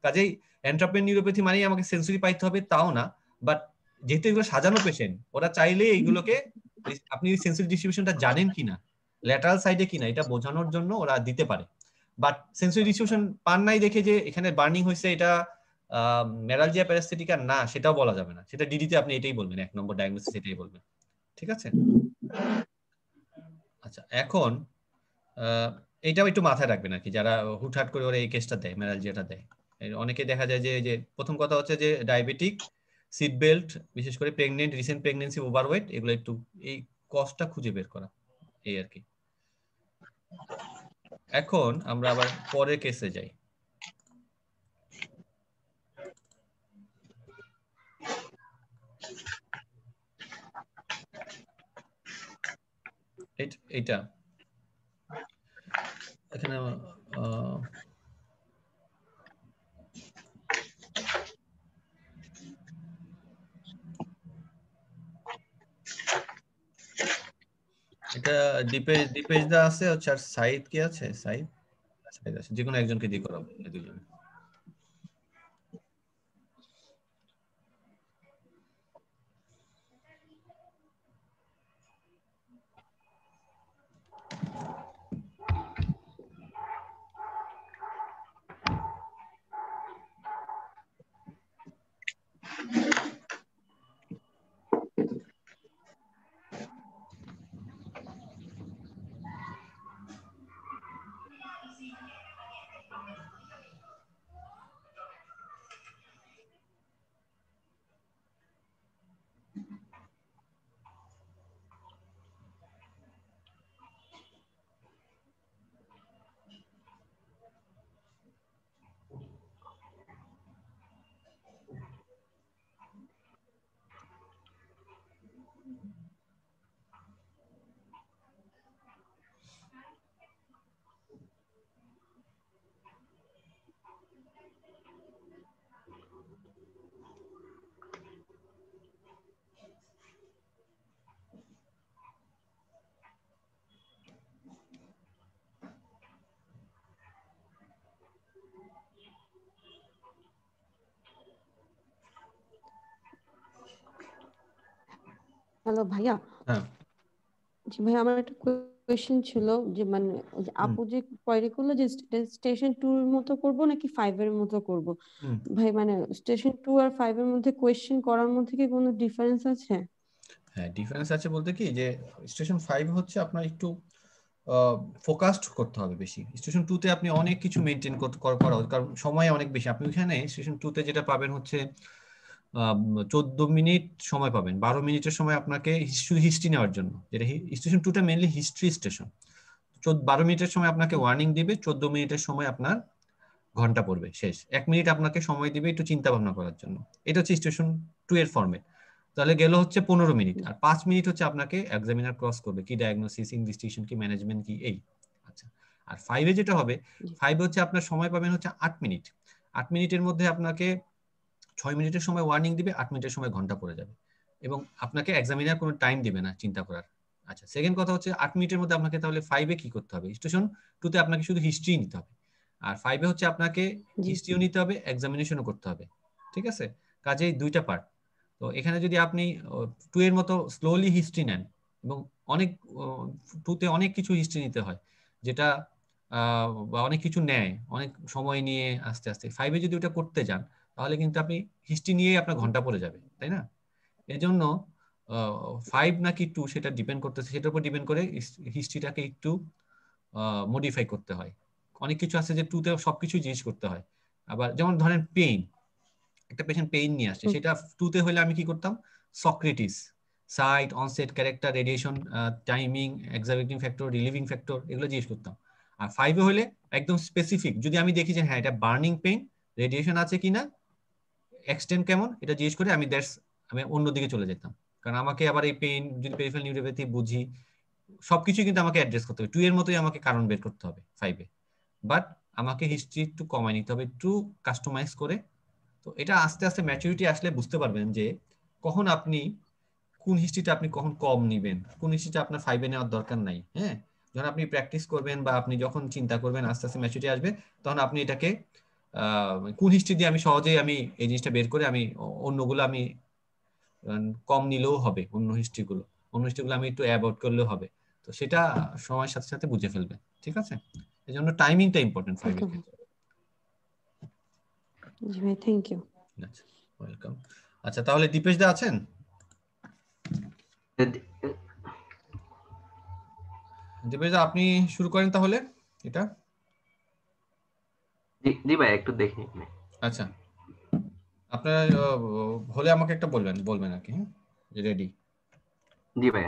কাজেই এন্ট্রাপমেন্ট নিউরোপ্যাথি মানেই আমাকে সেন্সরি পাইতে হবে তাও না, বাট যেহেতু এগুলো সাজানো পেশেন্ট, ওরা চাইলে এইগুলোকে আপনি সেন্সরি ডিস্ট্রিবিউশনটা জানেন কিনা, ল্যাটারাল সাইডে কিনা, এটা বোঝানোর জন্য ওরা দিতে পারে। বাট সেন্সরি ডিস্ট্রিবিউশন পান নাই দেখে যে এখানে বার্নিং হয়েছে, এটা মেরালজিয়া প্যারাস্থেটিকা না, সেটাও বলা যাবে না। সেটা ডিডিতে আপনি এটাই বলবেন, 1 নম্বর ডায়াগনোসিস এটাই বলবেন। ঠিক আছে? আচ্ছা, এখন এইটাও একটু মাথায় রাখবেন আর কি, যারা হুটহাট করে ওরা এই কেসটা দেয়, মেরালজিয়াটা দেয়। অনেকে দেখা যায় যে প্রথম কথা হচ্ছে যে ডায়াবেটিক, সিট বেল্ট, বিশেষ করে প্রেগনেন্ট, রিসেন্ট প্রেগনেন্সি, ওভারওয়েট, এগুলো একটু এই কজটা খুঁজে বের করা, এই আর কি। এখন আমরা আবার পরের কেসে যাই। এটা এখানে এটা দীপেশ দা আছে, হচ্ছে আর সাইদ কি আছে, সাইদ আছে, যে কোনো একজনকে দিয়ে করাবো, দুজনে। হ্যালো ভাইয়া, হ্যাঁ জি ভাই, আমার একটা কোয়েশ্চেন ছিল যে মানে ওই যে আপু যে কোয়েরি করলো যে স্টেশন 2 এর মতো করব নাকি 5 এর মতো করব, ভাই মানে স্টেশন 2 আর 5 এর মধ্যে কোয়েশ্চেন করার মধ্যে কি কোনো ডিফারেন্স আছে? হ্যাঁ ডিফারেন্স আছে বলতে কি যে স্টেশন 5 হচ্ছে আপনার একটু ফোকাসড করতে হবে বেশি। স্টেশন 2 তে আপনি অনেক কিছু মেনটেন করা, কারণ সময় অনেক বেশি। আপনি ওখানে স্টেশন 2 তে যেটা পাবেন হচ্ছে 14 মিনিট সময় পাবেন, 12 মিনিটের সময় আপনাকে হিস্ট্রি নেওয়ার জন্য, যেটা স্টেশন 2 টা মেইনলি হিস্ট্রি স্টেশন। 12 মিনিটের সময় আপনাকে ওয়ার্নিং দিবে, 14 মিনিটের সময় আপনার ঘন্টা পড়বে শেষ। 1 মিনিট আপনাকে সময় দিবে একটু চিন্তা ভাবনা করার জন্য। এটা হচ্ছে স্টেশন 2 এর ফরম্যাট। তাহলে গেল হচ্ছে 15 মিনিট, আর 5 মিনিট হচ্ছে আপনাকে এক্সামিনার ক্রস করবে কি ডায়াগনোসিস, ইনভেস্টিগেশন কি, ম্যানেজমেন্ট কি, এই। আচ্ছা, আর 5 এ যেটা হবে, 5 হচ্ছে আপনার সময় পাবেন হচ্ছে 8 মিনিট। 8 মিনিটের মধ্যে আপনাকে 6 মিনিটের সময় ওয়ার্নিং দিবে, 8 মিনিটের সময় ঘন্টা পড়ে যাবে, এবং আপনাকে এক্সামিনার কোনো টাইম দিবে না চিন্তা করার। আচ্ছা, সেকেন্ড কথা হচ্ছে 8 মিনিটের মধ্যে আপনাকে তাহলে 5 এ কি করতে হবে? স্টেশন 2 তে আপনাকে শুধু হিস্ট্রি নিতে হবে, আর 5 এ হচ্ছে আপনাকে হিস্ট্রিও নিতে হবে, এক্সামিনেশনও করতে হবে। ঠিক আছে, কাজেই দুইটা পার্ট। তো এখানে যদি আপনি 2 এর মতো স্লোলি হিস্ট্রি নেন, এবং অনেক 2 তে অনেক কিছু হিস্ট্রি নিতে হয়, যেটা বা অনেক কিছু নেয়, অনেক সময় নিয়ে আস্তে আস্তে। 5 এ যদি ওটা করতে যান তাহলে কিন্তু আপনি হিস্ট্রি নিয়েই আপনার ঘন্টা পড়ে যাবে, তাই না? এই জন্য 5 নাকি 2 সেটা ডিপেন্ড করতেছে, সেটার উপর ডিপেন্ড করে হিস্ট্রিটাকে একটু মডিফাই করতে হয়। অনেক কিছু আছে যে 2 তে সবকিছু জিজ্ঞেস করতে হয়। আবার যেমন ধরেন পেইন, একটা পেশেন্ট পেইন নিয়ে আসছে, সেটা 2 তে হলে আমি কি করতাম? Socrates, site, onset, character, radiation, timing, exacerbating factor, relieving factor, এগুলো জিজ্ঞেস করতাম। আর 5 এ হলে একদম স্পেসিফিক, যদি আমি দেখি যে হ্যাঁ এটা বার্নিং পেইন, রেডিয়েশন আছে কিনা, এক্সটেন্ট কেমন, এটা জিজ্ঞেস করে আমি অন্যদিকে চলে যেতাম। কারণ আমাকে আবার এই পেইন, যদি পেরিফেরাল নিউরোপ্যাথি বুঝি, সবকিছু কিন্তু আমাকে অ্যাড্রেস করতে হবে। 2 এর মতোই আমাকে কারণ বের করতে হবে 5 এ, বাট আমাকে হিস্ট্রি একটু কমায় নিতে হবে, একটু কাস্টমাইজ করে। তো এটা আস্তে আস্তে ম্যাচুরিটি আসলে বুঝতে পারবেন যে কখন আপনি কোন হিস্ট্রিটা আপনি কখন কম নিবেন, কোন হিস্ট্রিটা আপনার 5 এ নেওয়ার দরকার নাই। হ্যাঁ, যখন আপনি প্র্যাকটিস করবেন বা আপনি যখন চিন্তা করবেন, আস্তে আস্তে ম্যাচুরিটি আসবে, তখন আপনি এটাকে কোন হিস্ট্রি দিয়ে আমি সহজেই আমি এই জিনিসটা বের করে আমি অন্যগুলো আমি কম নিলেও হবে, অন্য হিস্ট্রিগুলো আমি একটু অ্যাভয়েড করলেও হবে। তো সেটা সময়ের সাথে সাথে বুঝে ফেলবে। ঠিক আছে, এই জন্য টাইমিংটা ইম্পর্টেন্ট 5 এর ক্ষেত্রে। জি ভাই, থ্যাংক ইউ। আচ্ছা, ওয়েলকাম। আচ্ছা, তাহলে দীপেশ দা আছেন? দীপেশ দা আপনি শুরু করেন তাহলে এটা। জি ভাই, একটু দেখি। আচ্ছা, আপনার হলে আমাকে একটা বলবেন আর কি। হ্যাঁ, রেডি? জি ভাই।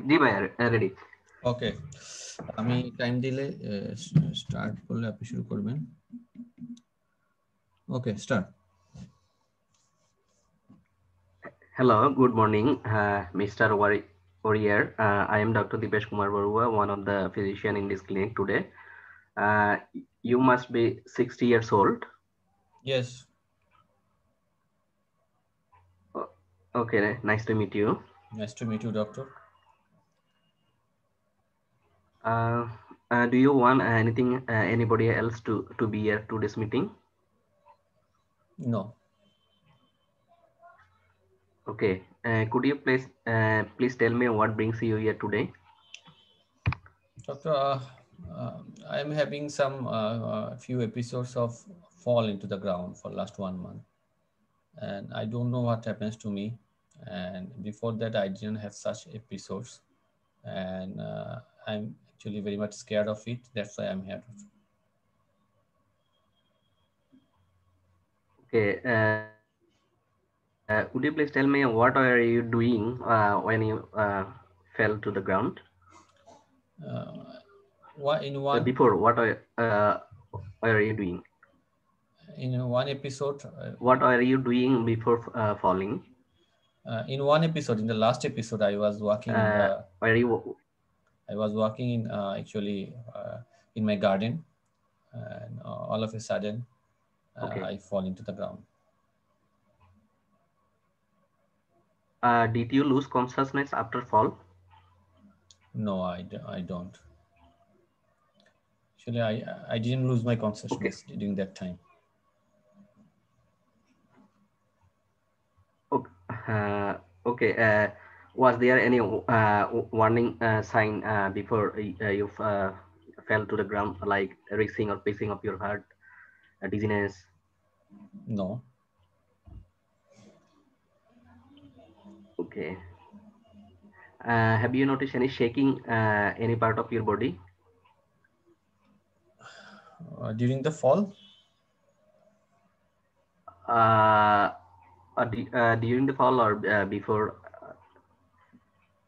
জি ভাই, রেডি। ওকে, আমি টাইম দিলে স্টার্ট করলে আপনি শুরু করবেন। ওকে, start. Hello, good morning, Mr. Warrior. I am Dr. Dipesh Kumar Barua, one of the physician in this clinic today. You must be 60 years old. Yes. Okay, nice to meet you. Nice to meet you, doctor. Do you want anybody else to be here to this meeting? No. Okay. Could you please tell me what brings you here today? Doctor, I am having some few episodes of fall into the ground for last 1 month, and I don't know what happens to me. And before that, I didn't have such episodes, and I'm actually very much scared of it. That's why I'm here. Okay. Would you please tell me what are you doing when you fell to the ground? Before, what are you doing? In one episode. What are you doing before falling? In one episode, in the last episode, I was walking. I was walking in actually in my garden, and all of a sudden Okay. I fall into the ground. Did you lose consciousness after fall? No, I don't. Actually, I didn't lose my consciousness during that time. Okay. Was there any warning sign before you fell to the ground, like racing or pacing of your heart, dizziness? No. Okay. Have you noticed any shaking any part of your body? During the fall? During the fall or before?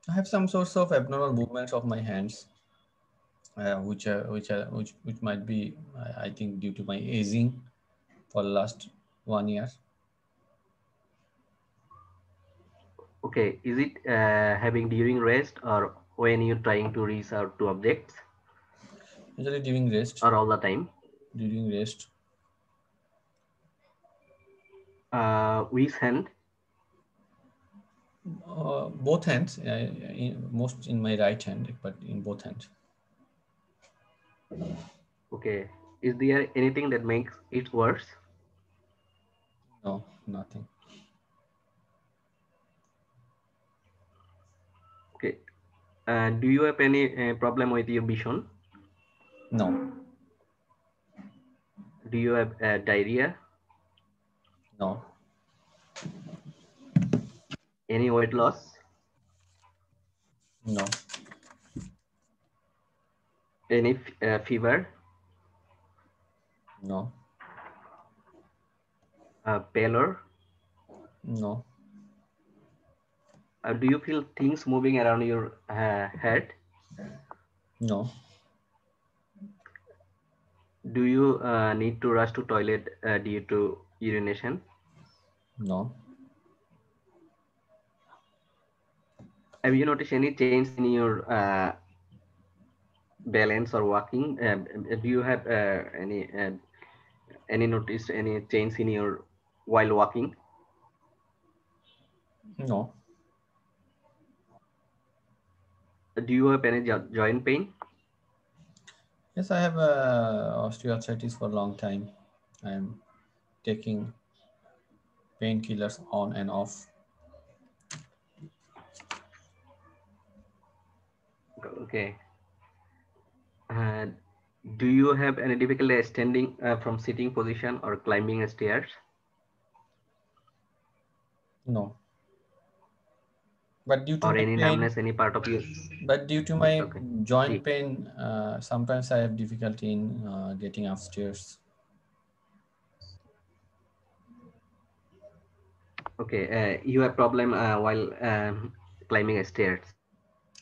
I have some sorts of abnormal movements of my hands, which might be, I think, due to my aging for the last 1 year. Okay, is it having during rest or when you're trying to reach out to objects? Usually during rest. Or all the time? During rest. Which hand? Both hands, most in my right hand, but in both hands. Okay. Is there anything that makes it worse? No, nothing. Okay. Do you have any problem with your vision? No. Do you have diarrhea? No. Any weight loss? No. Any fever? No. Pallor? No. Do you feel things moving around your head? No. Do you need to rush to toilet due to urination? No. Have you noticed any change in your balance or walking? Do you have any noticed any change in your while walking? No. Do you have any joint pain? Yes, I have osteoarthritis for a long time. I am taking painkillers on and off. Okay. Do you have any difficulty standing from sitting position or climbing stairs? No. But due to Or my any pain, numbness, any part of your... but due to my Okay. joint pain, sometimes I have difficulty in getting upstairs. Okay, you have problem while climbing stairs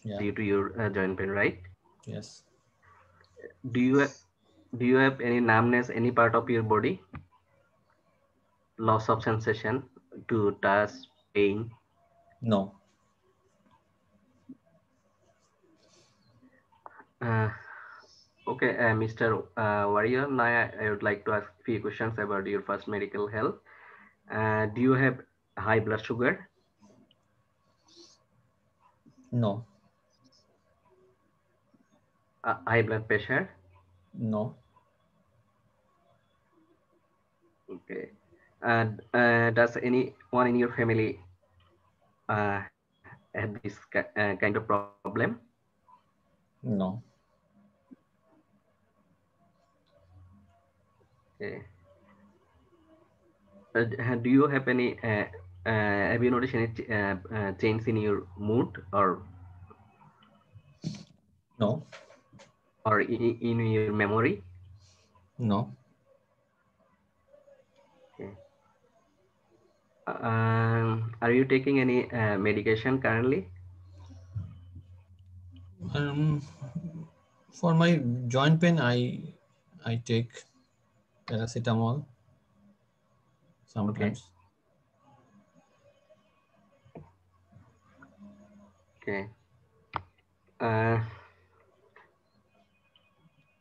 Yeah. due to your joint pain, right? Yes. Do you have any numbness, any part of your body? Loss of sensation to touch, pain? No. Okay, Mr. Warrior, now I would like to ask a few questions about your first medical health. Do you have high blood sugar? No. High blood pressure? No. Okay. And does anyone in your family have this kind of problem? No. Okay. Do you have any? Have you noticed any change in your mood or No. in your memory? No. Okay. Are you taking any medication currently? For my joint pain, I take paracetamol sometimes. Okay.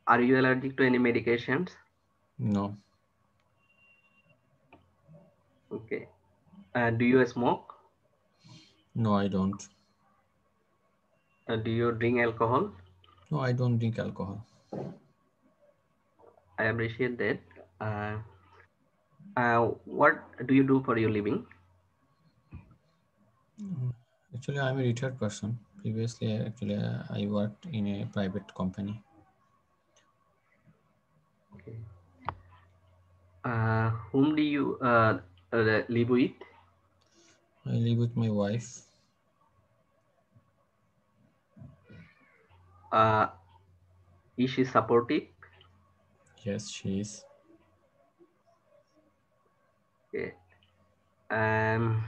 Are Are you allergic to any medications? No. Okay. Do you smoke? No, I don't. Do you drink alcohol? No, I don't drink alcohol. I appreciate that. What do you do for your living? Actually, I'm a retired person. Previously, actually, I worked in a private company. Okay. Whom do you live with? I live with my wife. Is she supportive? Yes, she is. Okay. Um,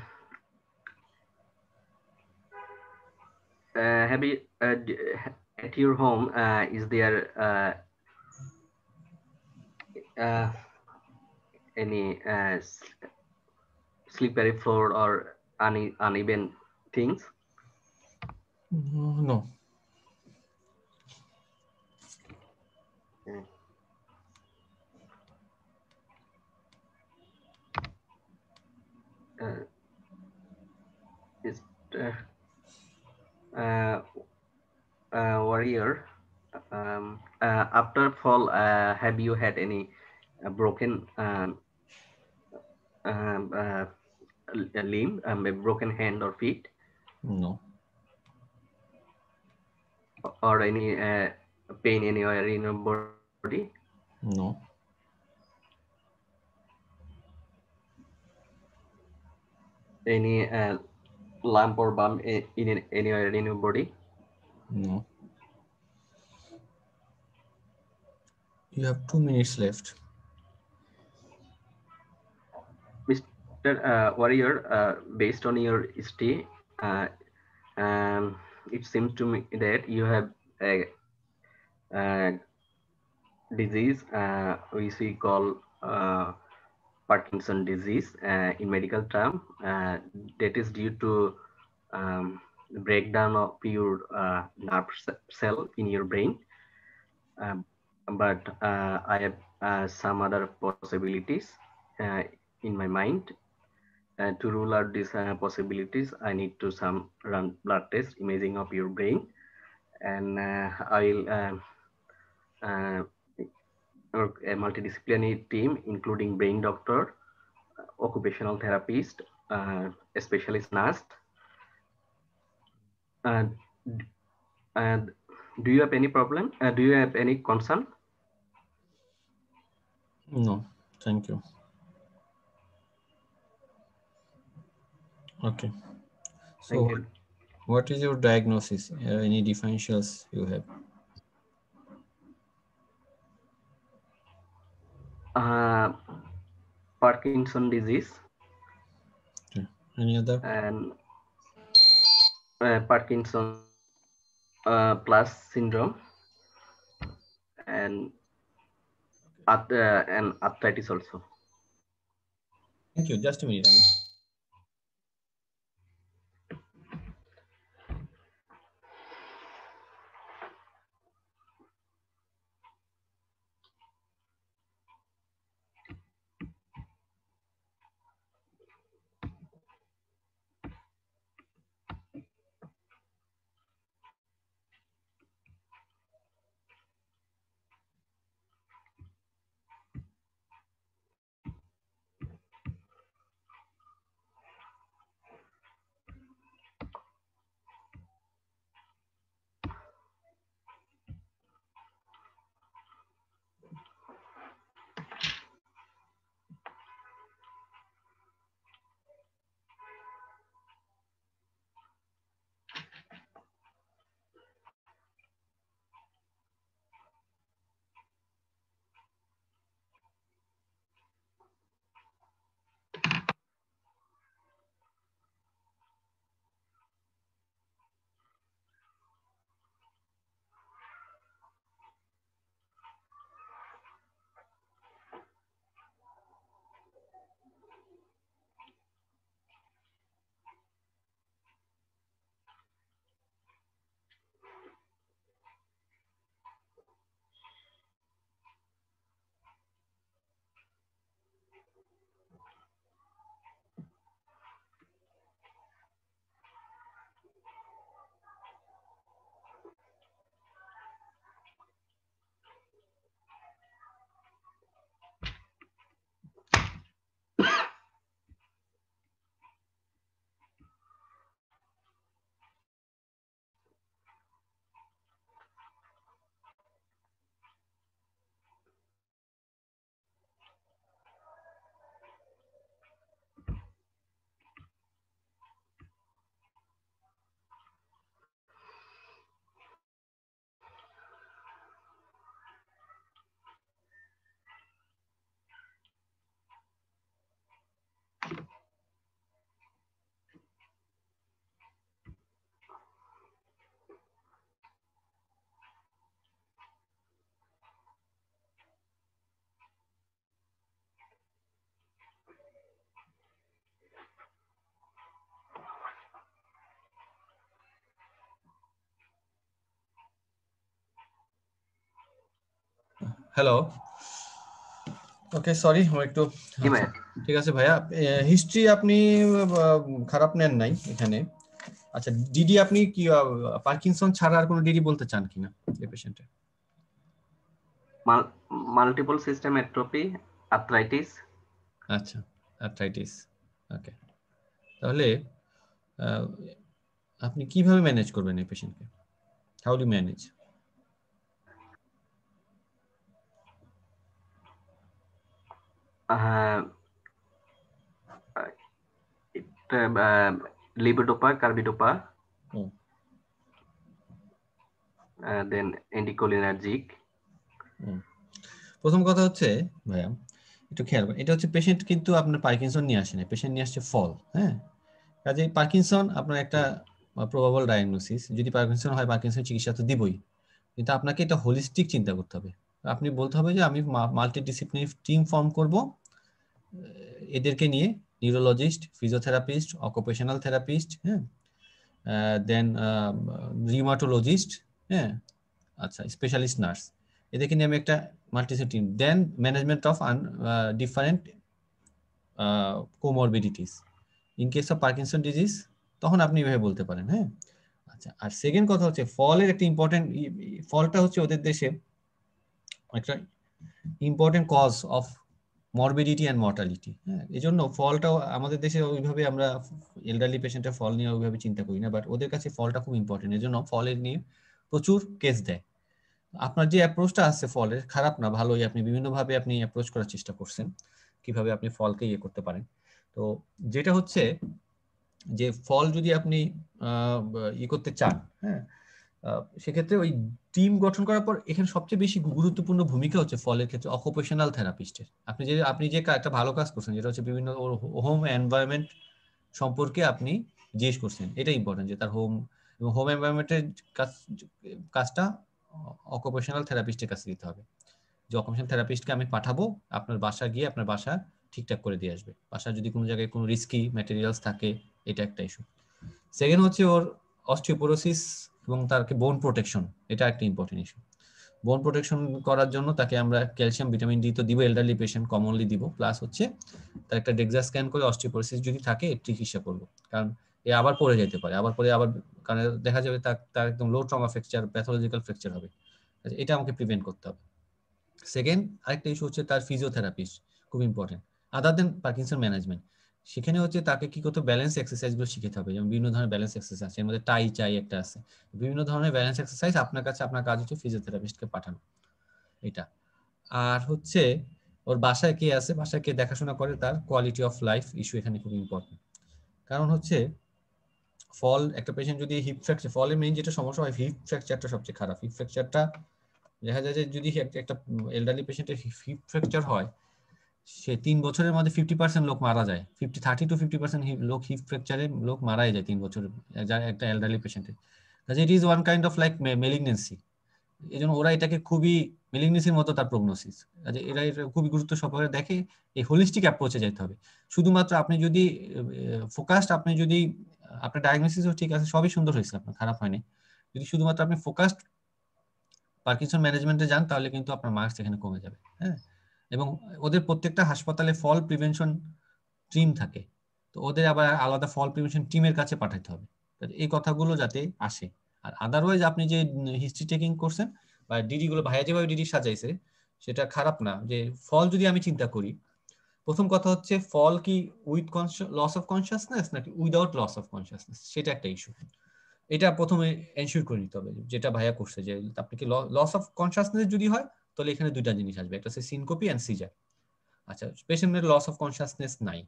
have you at your home? Is there any slippery floor or uneven things? No. Okay. Is warrior, after fall, have you had any broken a limb, a broken hand or feet, No. or any pain anywhere in your body? No. Any lump or bump anywhere in your body? No. You have 2 minutes left. Mr. Warrior, based on your history, it seems to me that you have a disease which we call Parkinson disease in medical term. That is due to breakdown of your nerve cell in your brain. But I have some other possibilities in my mind. To rule out these possibilities, I need to run blood test imaging of your brain, and I will work a multidisciplinary team, including brain doctor, occupational therapist, specialist nurse. And and do you have any problem? Do you have any concern? No, thank you. Okay. So Thank you. what is your diagnosis? Any differentials you have? Parkinson disease. Okay. Any other? And Parkinson plus syndrome, and arthritis also. Thank you. Just a minute. Hello, okay sorry একটু, ঠিক আছে ভাইয়া। History আপনি খারাপ নেন নাই এখানে। আচ্ছা, ডিডি আপনি কি পার্কিনসন ছাড়া আর কোনো ডিডি বলতে চান কিনা এই পেশেন্টে? Multiple system atrophy, arthritis. আচ্ছা, আর্থ্রাইটিস, ওকে। তাহলে আপনি কিভাবে ম্যানেজ করবেন এই পেশেন্টকে? How do manage? Levodopa, carbidopa, then anticholinergic. প্রথম কথা হচ্ছে ভাইয়া একটু খেয়াল করেন, এটা হচ্ছে পেশেন্ট কিন্তু আপনার পার্কিনসন নিয়ে আসে না, পেশেন্ট নিয়ে আসছে ফল। হ্যাঁ, কাজে পার্কিনসন আপনার একটা প্রবাবল ডায়াগনোসিস। যদি পার্কিনসন হয়, পার্কিনসন চিকিৎসা তো দিবই, কিন্তু আপনাকে এটা হোলিস্টিক চিন্তা করতে হবে। আপনি বলতে হবে যে আমি মাল্টিডিসিপ্লিনারি টিম ফর্ম করব, এদেরকে নিয়ে নিউরোলজিস্ট, ফিজিওথেরাপিস্ট, অকুপেশনাল থেরাপিস্ট, হ্যাঁ, দেন রিউমাটোলজিস্ট, হ্যাঁ, আচ্ছা, স্পেশালিস্ট নার্স, এদেরকে নিয়ে আমি একটা multidisciplinary team, then management of different comorbidities in case of Parkinson disease, তখন আপনি এভাবে বলতে পারেন। হ্যাঁ, আচ্ছা। আর সেকেন্ড কথা হচ্ছে ফলের একটা ইম্পর্টেন্ট, ফলটা হচ্ছে ওদের দেশে একটা important cause of morbidity and mortality. হ্যাঁ, এই জন্য ফলটাও আমাদের দেশে ওইভাবে আমরা এলডারলি পেশেন্টের ফল নিয়ে ওইভাবে চিন্তা করি না, বাট ওদের কাছে ফলটা খুব ইম্পর্টেন্ট, এই জন্য ফলের নিয়ে প্রচুর কেস দেয়। আপনার যে অ্যাপ্রোচটা আছে ফলের, খারাপ না, ভালোই, আপনি বিভিন্নভাবে আপনি অ্যাপ্রোচ করার চেষ্টা করছেন কিভাবে আপনি ফলকে ইয়ে করতে পারেন। তো যেটা হচ্ছে যে ফল যদি আপনি ই করতে চান, হ্যাঁ, সেক্ষেত্রে ওই টিম গঠন করার পর এখানে সবচেয়ে বেশি গুরুত্বপূর্ণ ভূমিকা হচ্ছে ফলের ক্ষেত্রে অকুপেশনাল থেরাপিস্টের। আপনি যে একটা ভালো কাজ করছেন, যেটা হচ্ছে বিভিন্ন হোম এনভায়রনমেন্ট সম্পর্কে আপনি জিজ্ঞেস করছেন, এটা ইম্পর্টেন্ট যে তার হোম এবং হোম এনভায়রনমেন্টের কাজটা অকুপেশনাল থেরাপিস্টের কাছে দিতে হবে। যে অকুপেশনাল থেরাপিস্টকে আমি পাঠাবো, আপনার বাসা গিয়ে আপনার বাসা ঠিকঠাক করে দিয়ে আসবে। বাসা যদি কোনো জায়গায় কোনো রিস্কি ম্যাটেরিয়ালস থাকে, এটা একটা ইস্যু। সেকেন্ড হচ্ছে ওর অস্টিওপোরোসিস এবং তাকে বোন প্রোটেকশন, এটা একটা ইম্পর্টেন্ট ইস্যু। বোন প্রোটেকশন করার জন্য তাকে আমরা ক্যালসিয়াম, ভিটামিন ডি তো দিব, এল্ডারলি পেশেন্ট কমনলি দিব, প্লাস হচ্ছে তার একটা ডেক্সা স্ক্যান করে অস্টিওপোরোসিস যদি থাকে চিকিৎসা করবো, কারণ এ আবার পড়ে যেতে পারে, আবার কারণ দেখা যাবে তার একদম লো ট্রমা ফ্র্যাকচার, প্যাথোলজিক্যাল ফ্র্যাকচার হবে। এটা আমাকে প্রিভেন্ট করতে হবে। সেকেন্ড আরেকটা ইস্যু হচ্ছে তার ফিজিওথেরাপিস্ট, খুব ইম্পর্টেন্ট আদার দেন পার্কিনসন ম্যানেজমেন্ট। সেখানে হচ্ছে তাকে কি করতে, ব্যালেন্স এক্সারসাইজগুলো শিখতে হবে, যেমন বিভিন্ন ধরনের ব্যালেন্স এক্সারসাইজ আছে, এর মধ্যে টাই চাই একটা আছে, বিভিন্ন ধরনের ব্যালেন্স এক্সারসাইজ আপনার কাছে, আপনার কাজ হচ্ছে ফিজিওথেরাপিস্টকে পাঠানো, এটা। আর হচ্ছে ওর বাসায় কে আছে, বাসায় কে দেখাশোনা করে, তার কোয়ালিটি অফ লাইফ ইস্যু এখানে খুব ইম্পর্টেন্ট। কারণ হচ্ছে ফল একটা পেশেন্ট যদি হিপ ফ্র্যাকচার, ফলের মেইন যেটা সমস্যা হয় হিপ ফ্র্যাকচারটা সবচেয়ে খারাপ। হিপ ফ্র্যাকচারটা দেখা যায় যে যদি একটা এলডারলি পেশেন্টের হিপ ফ্র্যাকচার হয়, সে 3 বছরের মধ্যে 50% লোক মারা যায়, 30 to 50% লোক হিপ ফ্র্যাকচারে লোক মারাই যায় 3 বছর একটা এলডারলি পেশেন্টের কাছে। It is one kind of like malignancy, এই জন্য ওরা এটাকে খুবই মেলিগনেন্সির মতো তার প্রগনোসিস, এরা এটা খুবই গুরুত্ব সহকারে দেখে। এই হোলিস্টিক অ্যাপ্রোচে যেতে হবে। শুধুমাত্র আপনি যদি ফোকাসড, আপনি যদি আপনার ডায়াগনোসিসও ঠিক আছে, সবই সুন্দর হয়েছে, আপনার খারাপ হয়নি, যদি শুধুমাত্র আপনি ফোকাসড পার্কিনসন ম্যানেজমেন্টে যান, তাহলে কিন্তু আপনার মার্কস এখানে কমে যাবে। হ্যাঁ, এবং ওদের প্রত্যেকটা হাসপাতালে ফল প্রিভেনশন টিম থাকে, তো ওদের আবার আলাদা ফল প্রিভেনশন টিমের কাছে পাঠাতে হবে, এই কথাগুলো যাতে আসে। আর আদারওয়াইজ আপনি যে হিস্ট্রি টেকিং করছেন বা ডিডি গুলো ভাইয়া যেভাবে ডিডি সাজাইছে সেটা খারাপ না। যে ফল যদি আমি চিন্তা করি, প্রথম কথা হচ্ছে ফল কি উইথ লস অফ কনসিয়াসনেস নাকি উইদাউট লস অফ কনসিয়াসনেস, সেটা একটা ইস্যু। এটা প্রথমে এনশিওর করে নিতে হবে, যেটা ভাইয়া করছে, যে আপনি কি লস অফ কনসিয়াসনেস যদি হয়, তাহলে এখানে দুইটা জিনিস আসবে, একটা হচ্ছে সিনকোপি এন্ড সিজার। আচ্ছা, পেশেন্টের লস অফ কনসিয়াসনেস নাই,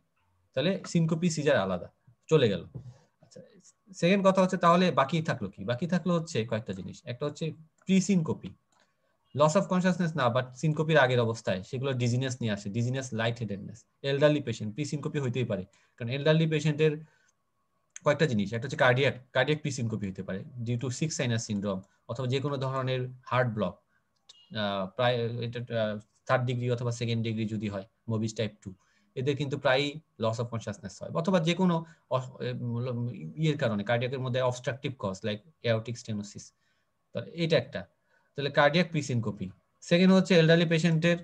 তাহলে সিনকোপি সিজার আলাদা চলে গেল। আচ্ছা, সেকেন্ড কথা হচ্ছে তাহলে বাকি থাকলো কি? বাকি থাকলো হচ্ছে কয়েকটা জিনিস। একটা হচ্ছে pre syncope, loss of consciousness না, বাট সিনকোপির আগের অবস্থায় সেগুলো ডিজিনেস নিয়ে আসে, dizziness, light headedness. Elderly patient pre syncope হইতেই পারে, কারণ এলডারলি পেশেন্টের কয়েকটা জিনিস, একটা হচ্ছে কার্ডিয়াক প্রি সিনকোপি হতে পারে due to six sinus syndrome, অথবা যে কোনো ধরনের হার্ট ব্লক, প্রায় এটা 3rd ডিগ্রি অথবা 2nd ডিগ্রি যদি হয়, মোবিস টাইপ 2, এদের কিন্তু প্রায় লস অফ কনসিয়াসনেস হয়, অথবা যে কোনো ইয়ের কারণে কার্ডিয়াকের মধ্যে obstructive cause like aortic stenosis, তাহলে এটা একটা। তাহলে কার্ডিয়াক প্রি সিনকোপি সেকেন্ড হচ্ছে এলডারলি পেশেন্টের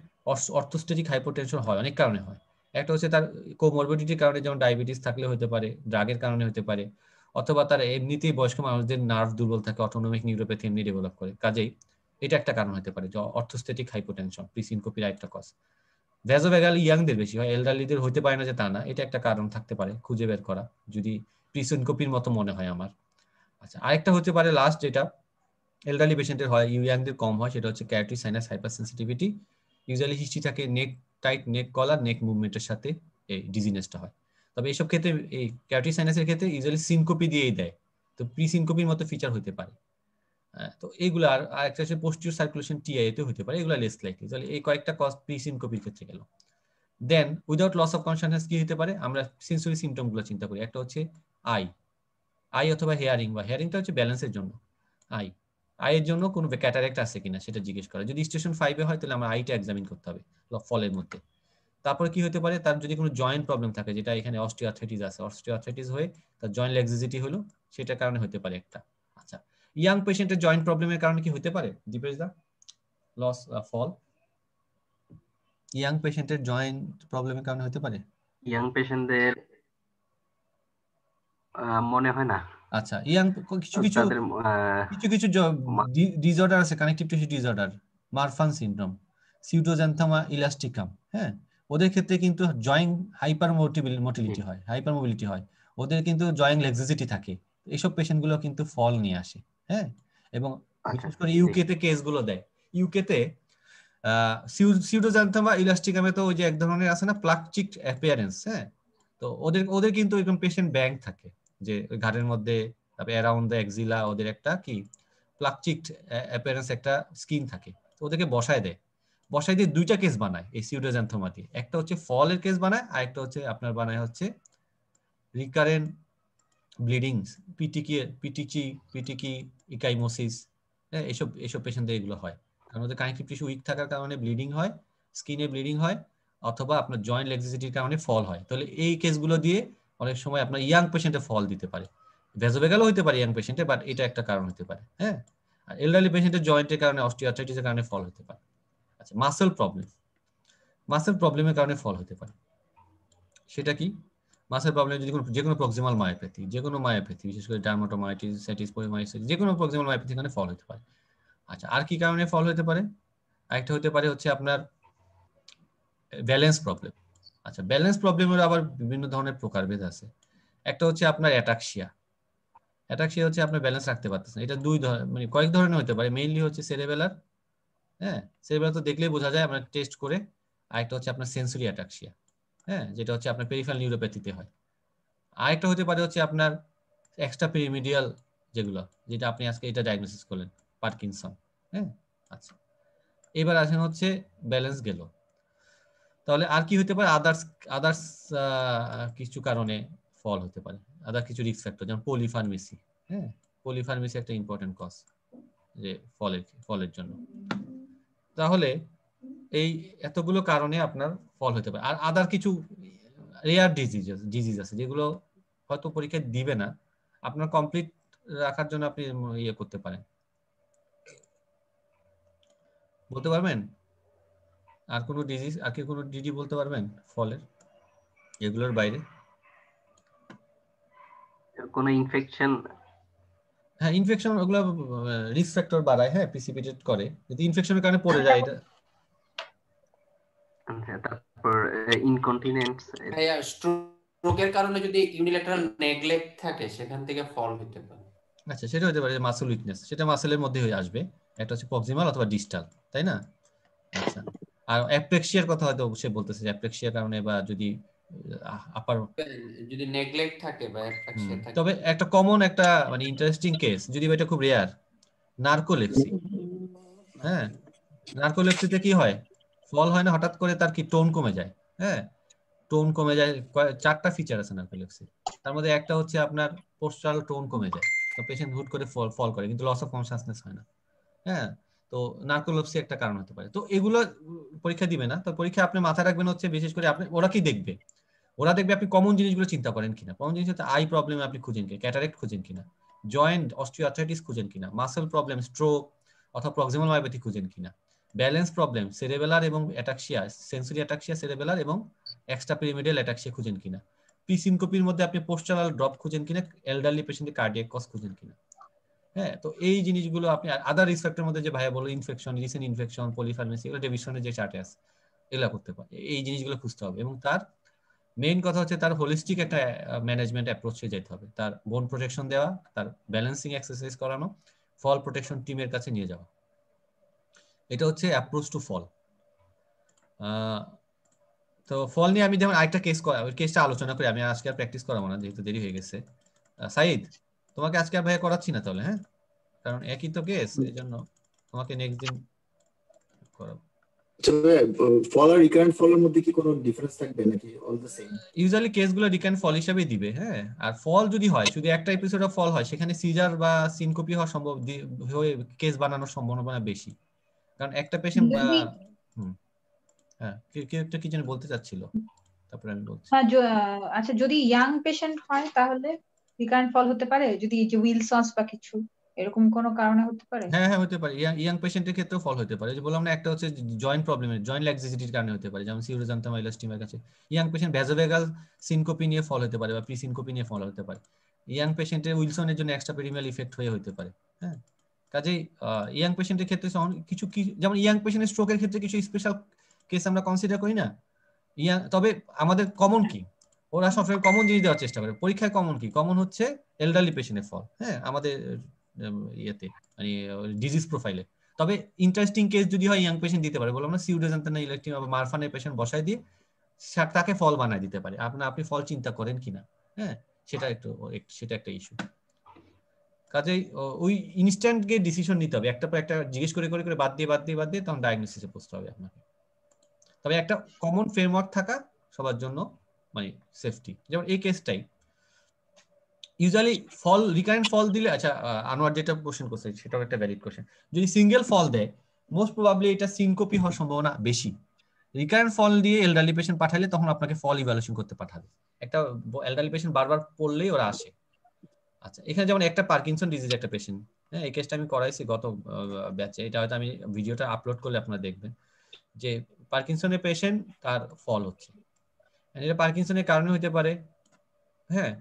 অর্থোস্টেটিক হাইপোটেনশন হয়, অনেক কারণে হয়। একটা হচ্ছে তার কোমরবিডিটির কারণে, যেমন ডায়াবেটিস থাকলে হতে পারে, ড্রাগের কারণে হতে পারে, অথবা তার এমনিতেই বয়স্ক মানুষদের নার্ভ দুর্বল থাকে, অটোনমিক নিউরোপ্যাথি এমনি ডেভেলপ করে, কাজেই এটা একটা কারণ হতে পারে যে অর্থোস্টেটিক হাইপোটেনশন, প্রিসিনকোপির একটা কজ। ভ্যাসোভ্যাগালি ইয়াংদের বেশি হয়, এলডারলিদের হতে পারে না যে তা না, এটা একটা কারণ থাকতে পারে, খুঁজে বের করা যদি প্রিসিনকোপির মতো মনে হয় আমার। আচ্ছা, আরেকটা হতে পারে লাস্ট, যেটা এলডারলি পেশেন্টের হয়, ইয়াংদের কম হয়, সেটা হচ্ছে carotid sinus hypersensitivity. Usually history থাকে নেক টাইট, নেক কলার, নেক মুভমেন্টের সাথে এই ডিজিনেসটা হয়। তবে এইসব ক্ষেত্রে, এই ক্যারোটিড সাইনাসের ক্ষেত্রে ইউজুয়ালি সিনকোপি দিয়েই দেয়, তো প্রি সিনকোপির মতো ফিচার হতে পারে। তো এইগুলো আর একটা হচ্ছে পোস্টিরিয়র সার্কুলেশন টিআই তে হতে পারে, এগুলো লেস লাইকলি। তাহলে এই কয়েকটা কজ প্রি সিনকোপির ক্ষেত্রে গেল। দেন উইদাউট লস অফ কনশাসনেস কি হতে পারে, আমরা সেন্সরি সিমটম গুলো চিন্তা করি। একটা হচ্ছে আই অথবা হেয়ারিং, বা হেয়ারিংটা হচ্ছে ব্যালেন্সের জন্য, আইয়ের জন্য কোনো ক্যাটারেক্ট আছে কিনা সেটা জিজ্ঞেস করা। যদি স্টেশন 5-এ হয় তাহলে আমরা আইটা এক্সামিন করতে হবে ফলের মধ্যে। তারপরে কি হতে পারে, তার যদি কোনো জয়েন্ট প্রবলেম থাকে, যেটা এখানে অস্টিওআর্থ্রাইটিস আছে, অস্টিওআর্থ্রাইটিস হয়ে তার জয়েন্ট লেক্সিসিটি হলো, সেটার কারণে হতে পারে একটা। আচ্ছা, ইয়াং পেশেন্টের জয়েন্ট প্রবলেমের কারণে কি হতে পারে দীপেশ দা? লস ফল ইয়াং পেশেন্টের জয়েন্ট প্রবলেমের কারণে হতে পারে? ইয়াং পেশেন্টদের মনে হয় না। আচ্ছা, ইয়াং কিছু কিছু তাদের ডিসঅর্ডার আছে, connective tissue disorder, Marfan syndrome, pseudoxanthoma elasticum, হ্যাঁ, ওদের ক্ষেত্রে কিন্তু জয়েন্ট হাইপার মোটিলিটি হয়, হাইপার মোবিলিটি হয়, ওদের কিন্তু জয়েন্ট লেক্সিসিটি থাকে। এইসব পেশেন্ট গুলো কিন্তু ফল নিয়ে আসে, হ্যাঁ। এবং বিশেষ করে ইউকে তে কেসগুলো দেয়, ইউকে তে সিউডোজ্যান্থামা ইলাস্টিকামে তো ওই যে এক ধরনের আছে না প্লাক চিকড অ্যাপিয়ারেন্স, হ্যাঁ, তো ওদের কিন্তু এরকম পেশেন্ট ব্যাংক থাকে, যে ওই ঘাড়ের মধ্যে, তারপরে অ্যারাউন্ড দ্য এক্সিলা ওদের একটা কি প্লাক চিকড অ্যাপিয়ারেন্স একটা স্কিন থাকে, তো ওদেরকে বসায় দিয়ে দুইটা কেস বানায় এই সিউডোজ্যান্থামা দিয়ে। একটা হচ্ছে ফলের কেস বানায়, আর একটা হচ্ছে আপনার বানায় হচ্ছে রিকারেন্ট ব্লিডিংস, পিটিকি ইকাইমোসিস, এইসব পেশেন্টদের এগুলো হয়, কারণ ওদের কানেকটিভ টিস্যু উইক থাকার কারণে ব্লিডিং হয়, স্কিনে ব্লিডিং হয়, অথবা আপনার জয়েন্ট লেক্সিসিটির কারণে ফল হয়। তাহলে এই কেসগুলো দিয়ে অনেক সময় আপনার ইয়াং পেশেন্টে ফল দিতে পারে, ভ্যাসোভ্যাগালও হতে পারে ইয়াং পেশেন্টে, বাট এটা একটা কারণ হতে পারে, হ্যাঁ। আর এলডারলি পেশেন্টের জয়েন্টের কারণে, অস্টিওআর্থ্রাইটিসের কারণে ফল হতে পারে। আচ্ছা, মাসেল প্রবলেমের কারণে ফল হতে পারে, সেটা কি? মাসেল প্রবলেম যদি যে কোনো প্রক্সিমাল মায়োপ্যাথি, বিশেষ করে ডার্মাটোমাইটিস, সাইটিস, যে কোনো প্রক্সিমাল মায়োপ্যাথি কারণে ফল হতে পারে। আচ্ছা, আর কি কারণে ফল হতে পারে? আরেকটা হতে পারে হচ্ছে আপনার ব্যালেন্স প্রবলেম। আচ্ছা, ব্যালেন্স প্রবলেমের আবার বিভিন্ন ধরনের প্রকারভেদ আছে। একটা হচ্ছে আপনার অ্যাটাক্সিয়া হচ্ছে আপনার ব্যালেন্স রাখতে পারতেছেন। এটা মানে কয়েক ধরনের হতে পারে, মেইনলি হচ্ছে সেরেবেলার, হ্যাঁ, সেরেবেলার তো দেখলেই বোঝা যায় আমরা টেস্ট করে। আরেকটা হচ্ছে আপনার সেন্সরি অ্যাটাক্সিয়া, হ্যাঁ, যেটা হচ্ছে আপনার পেরিফেরাল নিউরোপ্যাথিতে হয়। আরেকটা হতে পারে হচ্ছে আপনার এক্সট্রা পিরিমিডিয়াল, যেটা আপনি আজকে এটা ডায়াগনোসিস করলেন, পার্কিনসন, হ্যাঁ। আচ্ছা, এবার আসেন হচ্ছে ব্যালেন্স গেল, তাহলে আর কি হতে পারে? আদার্স কিছু কারণে ফল হতে পারে, আদার কিছু রিস্ক ফ্যাক্টর, যেমন পলিফার্মেসি, হ্যাঁ, পলিফার্মেসি একটা ইম্পর্টেন্ট কজ যে ফলের জন্য। তাহলে এই এতগুলো কারণে আপনার ফল হতে পারে। আর আদার কিছু রেয়ার ডিজিজ আছে যেগুলো হয়তো পরীক্ষায় দিবে না, আপনার কমপ্লিট রাখার জন্য আপনি ইয়ে করতে পারেন। বলতে পারবেন আর কোনো ডিজিজ, আর কি কোনো ডিজি বলতে পারবেন ফলের এগুলোর বাইরে? কোনো ইনফেকশন? হ্যাঁ, ইনফেকশন ওগুলো রিস্ক ফ্যাক্টর বাড়ায়, হ্যাঁ, প্রিসিপিটেট করে, যদি ইনফেকশনের কারণে পড়ে যায় এটা। তারপর ইনকন্টিনেন্স, ভাইয়া স্ট্রোকের কারণে যদি ইউনিল্যাটারাল নেগলেক্ট থাকে সেখান থেকে ফল হতে পারে। আচ্ছা, সেটা হতে পারে মাসল উইকনেস, সেটা মাসেলের মধ্যে হয়ে আসবে, একটা হচ্ছে প্রক্সিমাল অথবা ডিস্টাল, তাই না? আচ্ছা, আর অ্যাপ্রেক্সিয়ার কথা হয়তো অবশ্যই বলতেছে, যে অ্যাপ্রেক্সিয়ার কারণে বা যদি আপার যদি নেগলেক্ট থাকে বা অ্যাপ্রেক্সিয়া থাকে। তবে একটা কমন একটা মানে ইন্টারেস্টিং কেস, যদি এটা খুব রেয়ার, নার্কোলেপসি, হ্যাঁ, নার্কোলেপসিতে কি হয়? ফল হয় না, হঠাৎ করে তার কি টোন কমে যায়, হ্যাঁ, টোন কমে যায়। 4টা ফিচার আছে নার্কোলেপসি, তার মধ্যে একটা হচ্ছে আপনার পোস্টারাল টোন কমে যায়, তো পেশেন্ট হুট করে ফল করে, কিন্তু লস অফ কনসাসনেস হয় না, হ্যাঁ। তো নার্কোলেপসি একটা কারণ হতে পারে। তো এগুলো পরীক্ষা দিবে না, তো পরীক্ষা আপনি মাথায় রাখবেন হচ্ছে বিশেষ করে আপনি, ওরা কি দেখবে? ওরা দেখবে আপনি কমন জিনিসগুলো চিন্তা করেন কিনা। কমন জিনিস হচ্ছে আই প্রবলেম আপনি খুঁজেন কিনা, ক্যাটারেক্ট খুঁজেন কিনা, জয়েন্ট অস্টিওআর্থ্রাইটিস খুঁজেন কিনা, মাসেল প্রবলেম, স্ট্রোক অথবা প্রক্সিমাল মায়োপ্যাথি খুঁজেন কিনা, ব্যালেন্স প্রবলেম সেরেবেলার এবং অ্যাটাক্সিয়া, সেন্সরি অ্যাটাক্সিয়া সেরেবেলার এবং এক্সট্রা পিরামিডাল অ্যাটাক্সিয়া খুঁজেন কিনা, প্রিসিনকোপির মধ্যে আপনি পোস্টারাল ড্রপ খুঁজেন কিনা, এলডারলি পেশেন্টে কার্ডিয়াক কজ খুঁজেন কিনা। হ্যাঁ, তো এই জিনিসগুলো আপনি আদার রিস্ক ফ্যাক্টরের মধ্যে যে ভাইয়া বলো ইনফেকশন, রিসেন্ট ইনফেকশন, পলিফার্মেসি, এগুলো ডিভিশনের যে চার্টে আছে এগুলো করতে পারে, এই জিনিসগুলো খুঁজতে হবে। এবং তার মেইন কথা হচ্ছে তার হোলিস্টিক একটা ম্যানেজমেন্ট অ্যাপ্রোচে যেতে হবে, তার বোন প্রোটেকশন দেওয়া, তার ব্যালেন্সিং এক্সারসাইজ করানো, ফল প্রোটেকশন টিমের কাছে নিয়ে যাওয়া, এটা হচ্ছে অ্যাপ্রোচ টু ফল। তো ফল নিয়ে আমি যেমন আরেকটা কেসটা আলোচনা করি, আমি আজকে আর প্র্যাকটিস করাবো না যেহেতু দেরি হয়ে গেছে। সাইদ, তোমাকে আজকে আর ভাইয়া করাচ্ছি না তাহলে, হ্যাঁ, কারণ একই তো কেস, এই জন্য তোমাকে নেক্সট দিন করাবো। ফল আর রিকারেন্ট ফলের মধ্যে কি কোনো ডিফারেন্স থাকবে নাকি অল দ্য সেম? ইউজুয়ালি কেসগুলো রিকারেন্ট ফল হিসেবেই দিবে। হ্যাঁ, আর ফল যদি হয় শুধু একটা এপিসোড অফ ফল হয়, সেখানে সিজার বা সিনকোপি হওয়া সম্ভব, হয়ে কেস বানানোর সম্ভাবনা বেশি, কারণ একটা পেশেন্ট। হ্যাঁ, কেউ একটা কি যেন বলতে চাচ্ছিল, তারপরে আমি বলছি। আচ্ছা, যদি ইয়াং পেশেন্ট হয় তাহলে রিকারেন্ট ফল হতে পারে, যদি এই যে উইলসনস বা কিছু এরকম কোনো কারণে হতে পারে? হ্যাঁ হ্যাঁ, হতে পারে। ইয়াং পেশেন্টের ক্ষেত্রেও ফল হতে পারে। যে বললাম না, একটা হচ্ছে জয়েন্ট প্রবলেমের, জয়েন্ট ল্যাক্সিসিটির কারণে হতে পারে, যেমন সিউরোজান্থাম ইলাস্টিমার কাছে ইয়াং পেশেন্ট ভ্যাসোভেগাল সিনকোপি নিয়ে ফল হতে পারে বা প্রি সিনকোপি নিয়ে ফল হতে পারে। ইয়াং পেশেন্টের উইলসনের জন্য এক্সট্রা পেরিমিয়াল ইফেক্ট হয়ে হতে পারে। হ্যাঁ, কাজেই ইয়াং পেশেন্টের ক্ষেত্রে কিছু যেমন ইয়াং পেশেন্টের স্ট্রোকের ক্ষেত্রে কিছু স্পেশাল কেস আমরা কনসিডার করি না। তবে আমাদের কমন কি, ওরা সবসময় কমন জিনিস দেওয়ার চেষ্টা করে পরীক্ষায়। কমন কি? কমন হচ্ছে এলডারলি পেশেন্টের ফল। হ্যাঁ, আমাদের ইয়েতে মানে ডিজিজ প্রোফাইলে। তবে ইন্টারেস্টিং কেস যদি হয় ইয়াং পেশেন্ট দিতে পারে, বললাম না সিউডোজান্থাম ইলাস্টিমা বা মারফানের পেশেন্ট বসায় দিয়ে তাকে ফল বানায় দিতে পারে। আপনি ফল চিন্তা করেন কিনা, হ্যাঁ, সেটা একটা ইস্যু। কাজেই ওই ইনস্ট্যান্ট গিয়ে ডিসিশন নিতে হবে, একটা পর একটা জিজ্ঞেস করে করে করে বাদ দিয়ে তখন ডায়াগনোসিসে পৌঁছতে হবে আপনাকে। তবে একটা কমন ফ্রেমওয়ার্ক থাকা সবার জন্য মানে সেফটি। যেমন এই কেসটাই ইউজুয়ালি ফল, রিকারেন্ট ফল দিলে, আচ্ছা আনোয়ার যেটা কোশ্চেন করছে সেটাও একটা ভ্যালিড কোশ্চেন, যদি সিঙ্গেল ফল দেয় মোস্ট প্রবাবলি এটা সিনকোপি হওয়ার সম্ভাবনা বেশি। রিকারেন্ট ফল দিয়ে এলডারলি পেশেন্ট পাঠালে তখন আপনাকে ফল ইভ্যালুয়েশন করতে পাঠাবে। একটা এলডারলি পেশেন্ট বারবার পড়লেই ওরা আসে। আচ্ছা, এখানে যেমন একটা পার্কিনসন ডিজিজ একটা পেশেন্ট, হ্যাঁ, এই কেসটা আমি করাইছি গত ব্যাচে, এটা হয়তো আমি ভিডিওটা আপলোড করলে আপনারা দেখবেন যে পার্কিনসনের পেশেন্ট তার ফল হচ্ছে। এটা পার্কিনসনের কারণে হতে পারে। হ্যাঁ,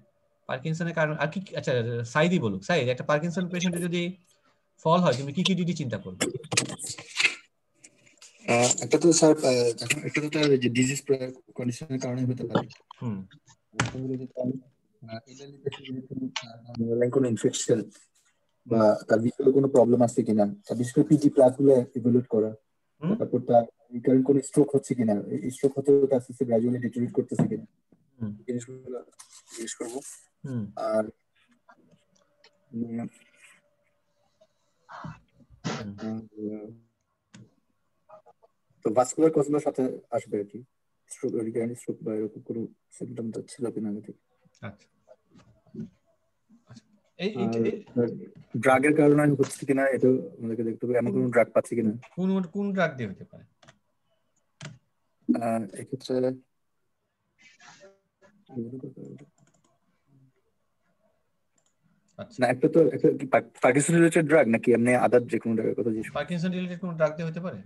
পার্কিনসনের কারণে আর কি? আচ্ছা, সাইদি বলুক। সাইদ, একটা পার্কিনসন পেশেন্টের যদি ফল হয় তুমি কি কি ডিউটি চিন্তা করবে? একটা তো স্যার, একটা তো তার যে ডিজিজ কন্ডিশনের কারণে হতে পারে। কোনো ইনফেকশন বা তার ভিতরে কোনো প্রবলেম আছে কিনা, বিশেষ করে পিজি প্লাস গুলো ইভালুয়েট করা। তারপর তার রিকারেন্ট কোনো স্ট্রোক হচ্ছে কিনা, এই স্ট্রোক হতে হতে আস্তে আস্তে গ্র্যাজুয়ালি ডিটেরিয়েট করতেছে কিনা, জিনিসগুলো জিজ্ঞেস করবো। আর তো ভাস্কুলার কজগুলোর সাথে আসবে আর কি, স্ট্রোক, রিকারেন্ট স্ট্রোক বা এরকম কোনো সিম্পটম তো ছিল কিনা আগে থেকে। আচ্ছা, ড্রাগের কারণে হচ্ছে কিনা এটা আমাদেরকে দেখতে হবে, এমন কোনো ড্রাগ পাচ্ছি কিনা। কোন ড্রাগ দিয়ে হতে পারে এক্ষেত্রে? না, একটা তো পার্কিনসন রিলেটেড ড্রাগ নাকি এমনি আদার যে কোনো ড্রাগের কথা জিজ্ঞেস? পার্কিনসন রিলেটেড কোন ড্রাগ দিয়ে হতে পারে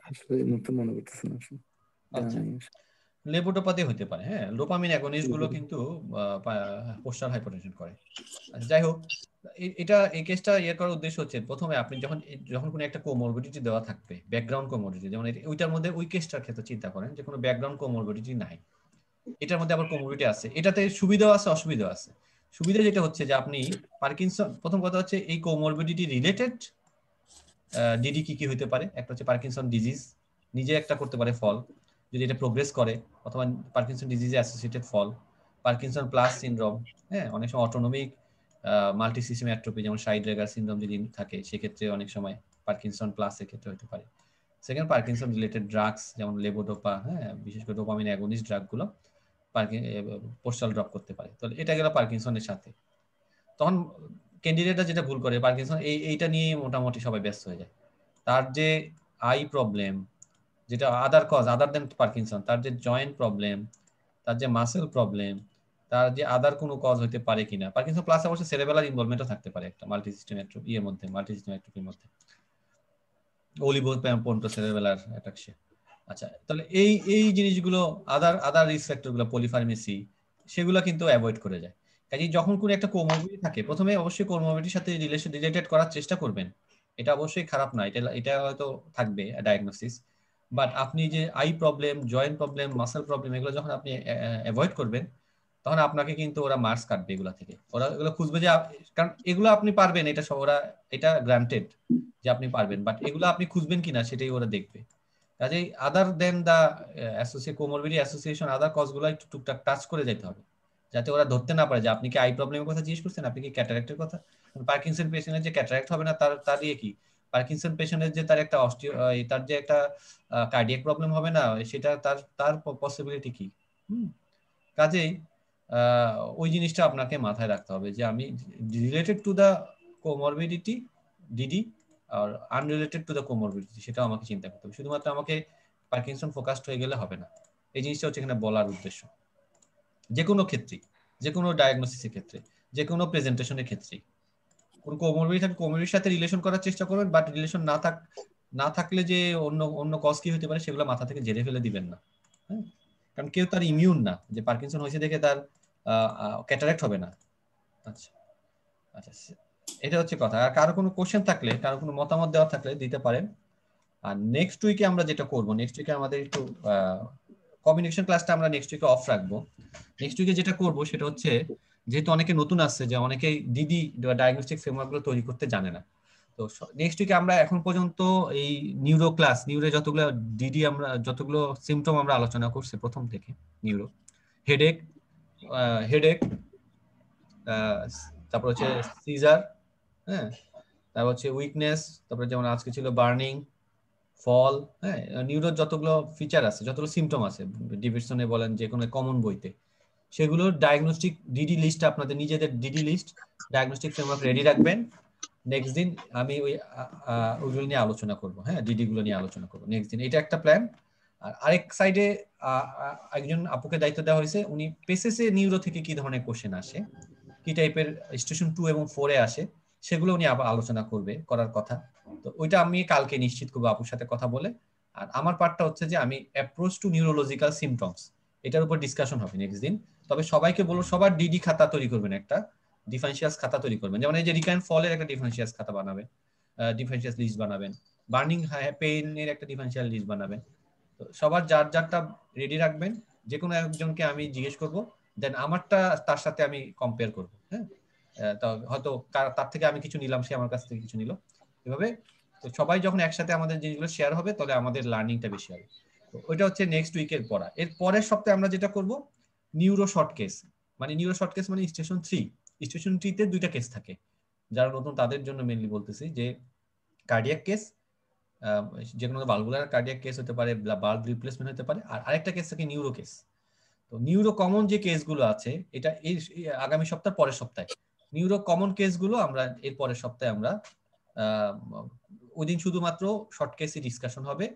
আসলে নতুন মনে করতেছে না। আচ্ছা, লেবোডোপা দিয়ে হতে পারে। হ্যাঁ, ডোপামিন অ্যাগনিস্ট গুলো কিন্তু পোস্টাল হাইপারটেনশন করে। আচ্ছা, যাই হোক, এই কেসটা করার উদ্দেশ্য হচ্ছে প্রথমে আপনি যখন কোনো একটা কোমরবিডিটি দেওয়া থাকবে, ব্যাকগ্রাউন্ড কোমরবিডিটি, যেমন ওইটার মধ্যে ওই কেসটার ক্ষেত্রে চিন্তা করেন যে কোনো ব্যাকগ্রাউন্ড কোমরবিডিটি নাই, এটার মধ্যে আবার কোমরবিডিটি আছে, এটাতে সুবিধাও আছে অসুবিধাও আছে। সুবিধা যেটা হচ্ছে যে আপনি পার্কিনসন, প্রথম কথা হচ্ছে এই কোমরবিডিটি রিলেটেড ডিডি কি হতে পারে। একটা হচ্ছে পার্কিনসন ডিজিজ নিজে একটা করতে পারে ফল যদি এটা প্রোগ্রেস করে, অথবা পার্কিনসন ডিজিজে অ্যাসোসিয়েটেড ফল, পার্কিনসন প্লাস সিনড্রোম। হ্যাঁ, অনেক সময় অটোনমিক মাল্টি সিস্টেম অ্যাট্রোপি যেমন শাইড্রেগার সিনড্রোম যদি থাকে, সেক্ষেত্রে অনেক সময় পার্কিনসন প্লাসের ক্ষেত্রে হতে পারে। সেকেন্ড, পার্কিনসন রিলেটেড ড্রাগস যেমন লেবোডোপা, হ্যাঁ, বিশেষ করে ডোপামিন অ্যাগনিস্ট ড্রাগগুলো পোস্টাল ড্রপ করতে পারে। তো এটা গেল পার্কিনসনের সাথে। তখন ক্যান্ডিডেটরা যেটা ভুল করে, পার্কিনসন এইটা নিয়ে মোটামুটি সবাই ব্যস্ত হয়ে যায়। তার যে আই প্রবলেম, যেটা আদার কজ আদার দেন পার্কিনসন, তার যে জয়েন্ট প্রবলেম, তার যে মাসেল প্রবলেম, তার যে আদার কোনো কজ হতে পারে কিনা। পার্কিনসন প্লাস অবশ্য সেরেবেলার ইনভলভমেন্টও থাকতে পারে একটা মাল্টি সিস্টেম এর মধ্যে, মাল্টি সিস্টেম অ্যাট্রোফির মধ্যে, ওলিভোপন্টোসেরেবেলার অ্যাটাক্সিয়া। আচ্ছা, তাহলে এই জিনিসগুলো আদার রিস্ক ফ্যাক্টরগুলো পলিফার্মেসি সেগুলো কিন্তু অ্যাভয়েড করে যায়। কাজে যখন কোনো একটা কোমরবিডিটি থাকে, প্রথমে অবশ্যই কোমরবিডিটির সাথে রিলেটেড করার চেষ্টা করবেন, এটা অবশ্যই খারাপ না, এটা হয়তো থাকবে ডায়াগনোসিস। বাট আপনি যে I problem, joint problem, muscle problem এগুলো যখন আপনি অ্যাভয়েড করবেন, তখন আপনাকে কিন্তু ওরা মার্কস কাটবে এগুলা থেকে। ওরা এগুলো খুঁজবে যে, কারণ এগুলো আপনি পারবেন, এটা গ্রান্টেড যে আপনি পারবেন, বাট এগুলো আপনি খুঁজবেন কিনা সেটাই ওরা দেখবে। কাজেই আদার দেন দা কোমরবিডিটি অ্যাসোসিয়েশন, আদার কজগুলো একটু টুকটাক টাচ করে যেতে হবে, যাতে ওরা ধরতে না পারে যে আপনি কি আই প্রবলেমের কথা জিজ্ঞেস করছেন, আপনি কি ক্যাটারাক্টের কথা। পার্কিনসন পেশেন্টের যে ক্যাটারাক্ট হবে না, তার ইয়ে কি, পার্কিনসন পেশেন্টের যে তার একটা তার যে একটা কার্ডিয়াক প্রবলেম হবে না, সেটা তার পসিবিলিটি কি। কাজেই ওই জিনিসটা আপনাকে মাথায় রাখতে হবে যে আমি related to the comorbidity D D আর আনরিলেটেড টু দা কোমরবিডিটি, সেটা আমাকে চিন্তা করতে হবে। শুধুমাত্র আমাকে পার্কিনসন ফোকাসড হয়ে গেলে হবে না, এই জিনিসটা হচ্ছে এখানে বলার উদ্দেশ্য। যে কোনো ক্ষেত্রে, যে কোনো ডায়াগনোসিসের ক্ষেত্রে, যে কোনো প্রেজেন্টেশনের ক্ষেত্রে কোন কোমরবিডিটি থাকে, কোমরবিডিটির সাথে রিলেশন করার চেষ্টা করবেন, বাট রিলেশন না থাকলে যে অন্য কজ কি হতে পারে সেগুলো মাথা থেকে ঝেড়ে ফেলে দিবেন না। হ্যাঁ, কারণ কেউ তার ইমিউন না যে পার্কিনসন হয়েছে দেখে তার ক্যাটারাক্ট হবে না। আচ্ছা আচ্ছা, এটা হচ্ছে কথা। আর কারো কোনো কোশ্চেন থাকলে, কারো কোনো মতামত দেওয়া থাকলে দিতে পারেন। আর নেক্সট উইকে আমরা যেটা করব, নেক্সট উইকে আমাদের একটু কমিউনিকেশন ক্লাসটা আমরা নেক্সট উইকে অফ রাখবো। নেক্সট উইকে যেটা করব সেটা হচ্ছে, যেহেতু অনেকে নতুন আসছে, যে অনেকে ডিডি ডায়াগনস্টিক ফ্রেমওয়ার্কগুলো তৈরি করতে জানে না, তো নেক্সট উইকে আমরা এখন পর্যন্ত এই নিউরো যতগুলো ডিডি আমরা যতগুলো সিমটম আমরা আলোচনা করছি প্রথম থেকে, নিউরো হেডেক, তারপর হচ্ছে সিজার, হ্যাঁ, তারপর হচ্ছে উইকনেস, তারপরে যেমন আজকে ছিল বার্নিং, ফল, হ্যাঁ, নিউরোর যতগুলো ফিচার আছে, যতগুলো সিমটম আছে ডিভিশনে বলেন যে কোনো কমন বইতে, সেগুলোর ডায়াগনস্টিক ডিডি লিস্ট, আপনাদের নিজেদের D D list diagnostic framework ready রাখবেন। নেক্সট দিন আমি ওইগুলো নিয়ে আলোচনা করব। হ্যাঁ, ডিডি গুলো নিয়ে আলোচনা করব নেক্সট দিন, এটা একটা প্ল্যান। আর আরেক সাইডে একজন আপুকে দায়িত্ব দেওয়া হয়েছে, উনি পেসেসে নিউরো থেকে কি ধরনের কোশ্চেন আসে, কি টাইপের স্টেশন 2 এবং 4 এ আসে, সেগুলো উনি আবার আলোচনা করার কথা। তো ওইটা আমি কালকে নিশ্চিত করবো আপুর সাথে কথা বলে। আর আমার পার্টটা হচ্ছে যে আমি অ্যাপ্রোচ টু নিউরোলজিক্যাল সিমটমস, এটার উপর ডিসকাশন হবে নেক্সট দিন। তবে সবাইকে বলবো সবার ডিডি খাতা তৈরি করবেন, একটা ডিফারেন্সিয়াস খাতা তৈরি করবেন, যেমন এই যে রিকারেন্ট ফলের একটা ডিফারেন্সিয়াস খাতা বানাবেন, ডিফারেন্সিয়াস লিস্ট বানাবেন, বার্নিং পেইনের একটা ডিফারেন্সিয়াল লিস্ট বানাবেন। তো সবার যারটা রেডি রাখবেন। যে কোনো একজনকে আমি জিজ্ঞেস করব, দেন আমারটা তার সাথে আমি কম্পেয়ার করব। হ্যাঁ, তো হয়তো তার থেকে আমি কিছু নিলাম, সে আমার কাছ থেকে কিছু নিল, এভাবে। তো সবাই যখন একসাথে আমাদের জিনিসগুলো শেয়ার হবে, তাহলে আমাদের লার্নিংটা বেশি হবে। তো ওইটা হচ্ছে নেক্সট উইকের পড়া। এর পরের সপ্তাহে আমরা যেটা করব, neuro short case, neuro short case মানে স্টেশন 3। স্টেশন 3 তে দুইটা কেস থাকে, যারা নতুন তাদের জন্য মেইনলি বলতেছি, যে কার্ডিয়াক কেস, যে কোনো ভালভুলার কার্ডিয়াক কেস হতে পারে, বাল্ব রিপ্লেসমেন্ট হতে পারে, আর আরেকটা কেস থাকে নিউরো কেস। তো নিউরো কমন যে কেসগুলো আছে, এটা এই আগামী সপ্তাহ পরের সপ্তাহে নিউরো কমন কেসগুলো আমরা এর পরের সপ্তাহে আমরা ওই দিন শুধুমাত্র শর্ট কেসে ডিসকাশন হবে।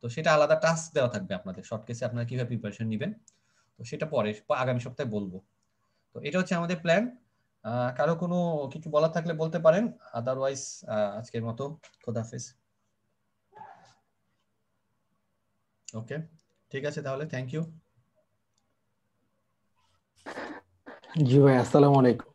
তো সেটা আলাদা টাস্ক দেওয়া থাকবে আপনাদের, শর্ট কেসে আপনারা কিভাবে প্রিপারেশন নেবেন, তো সেটা পরে আগামী সপ্তাহে বলবো। তো এটা হচ্ছে আমাদের প্ল্যান। কারো কোনো কিছু বলার থাকলে বলতে পারেন, আদারওয়াইজ আজকের মতো খোদাহাফেজ। ওকে, ঠিক আছে তাহলে, থ্যাংক ইউ। জি ভাই, আসসালামু আলাইকুম।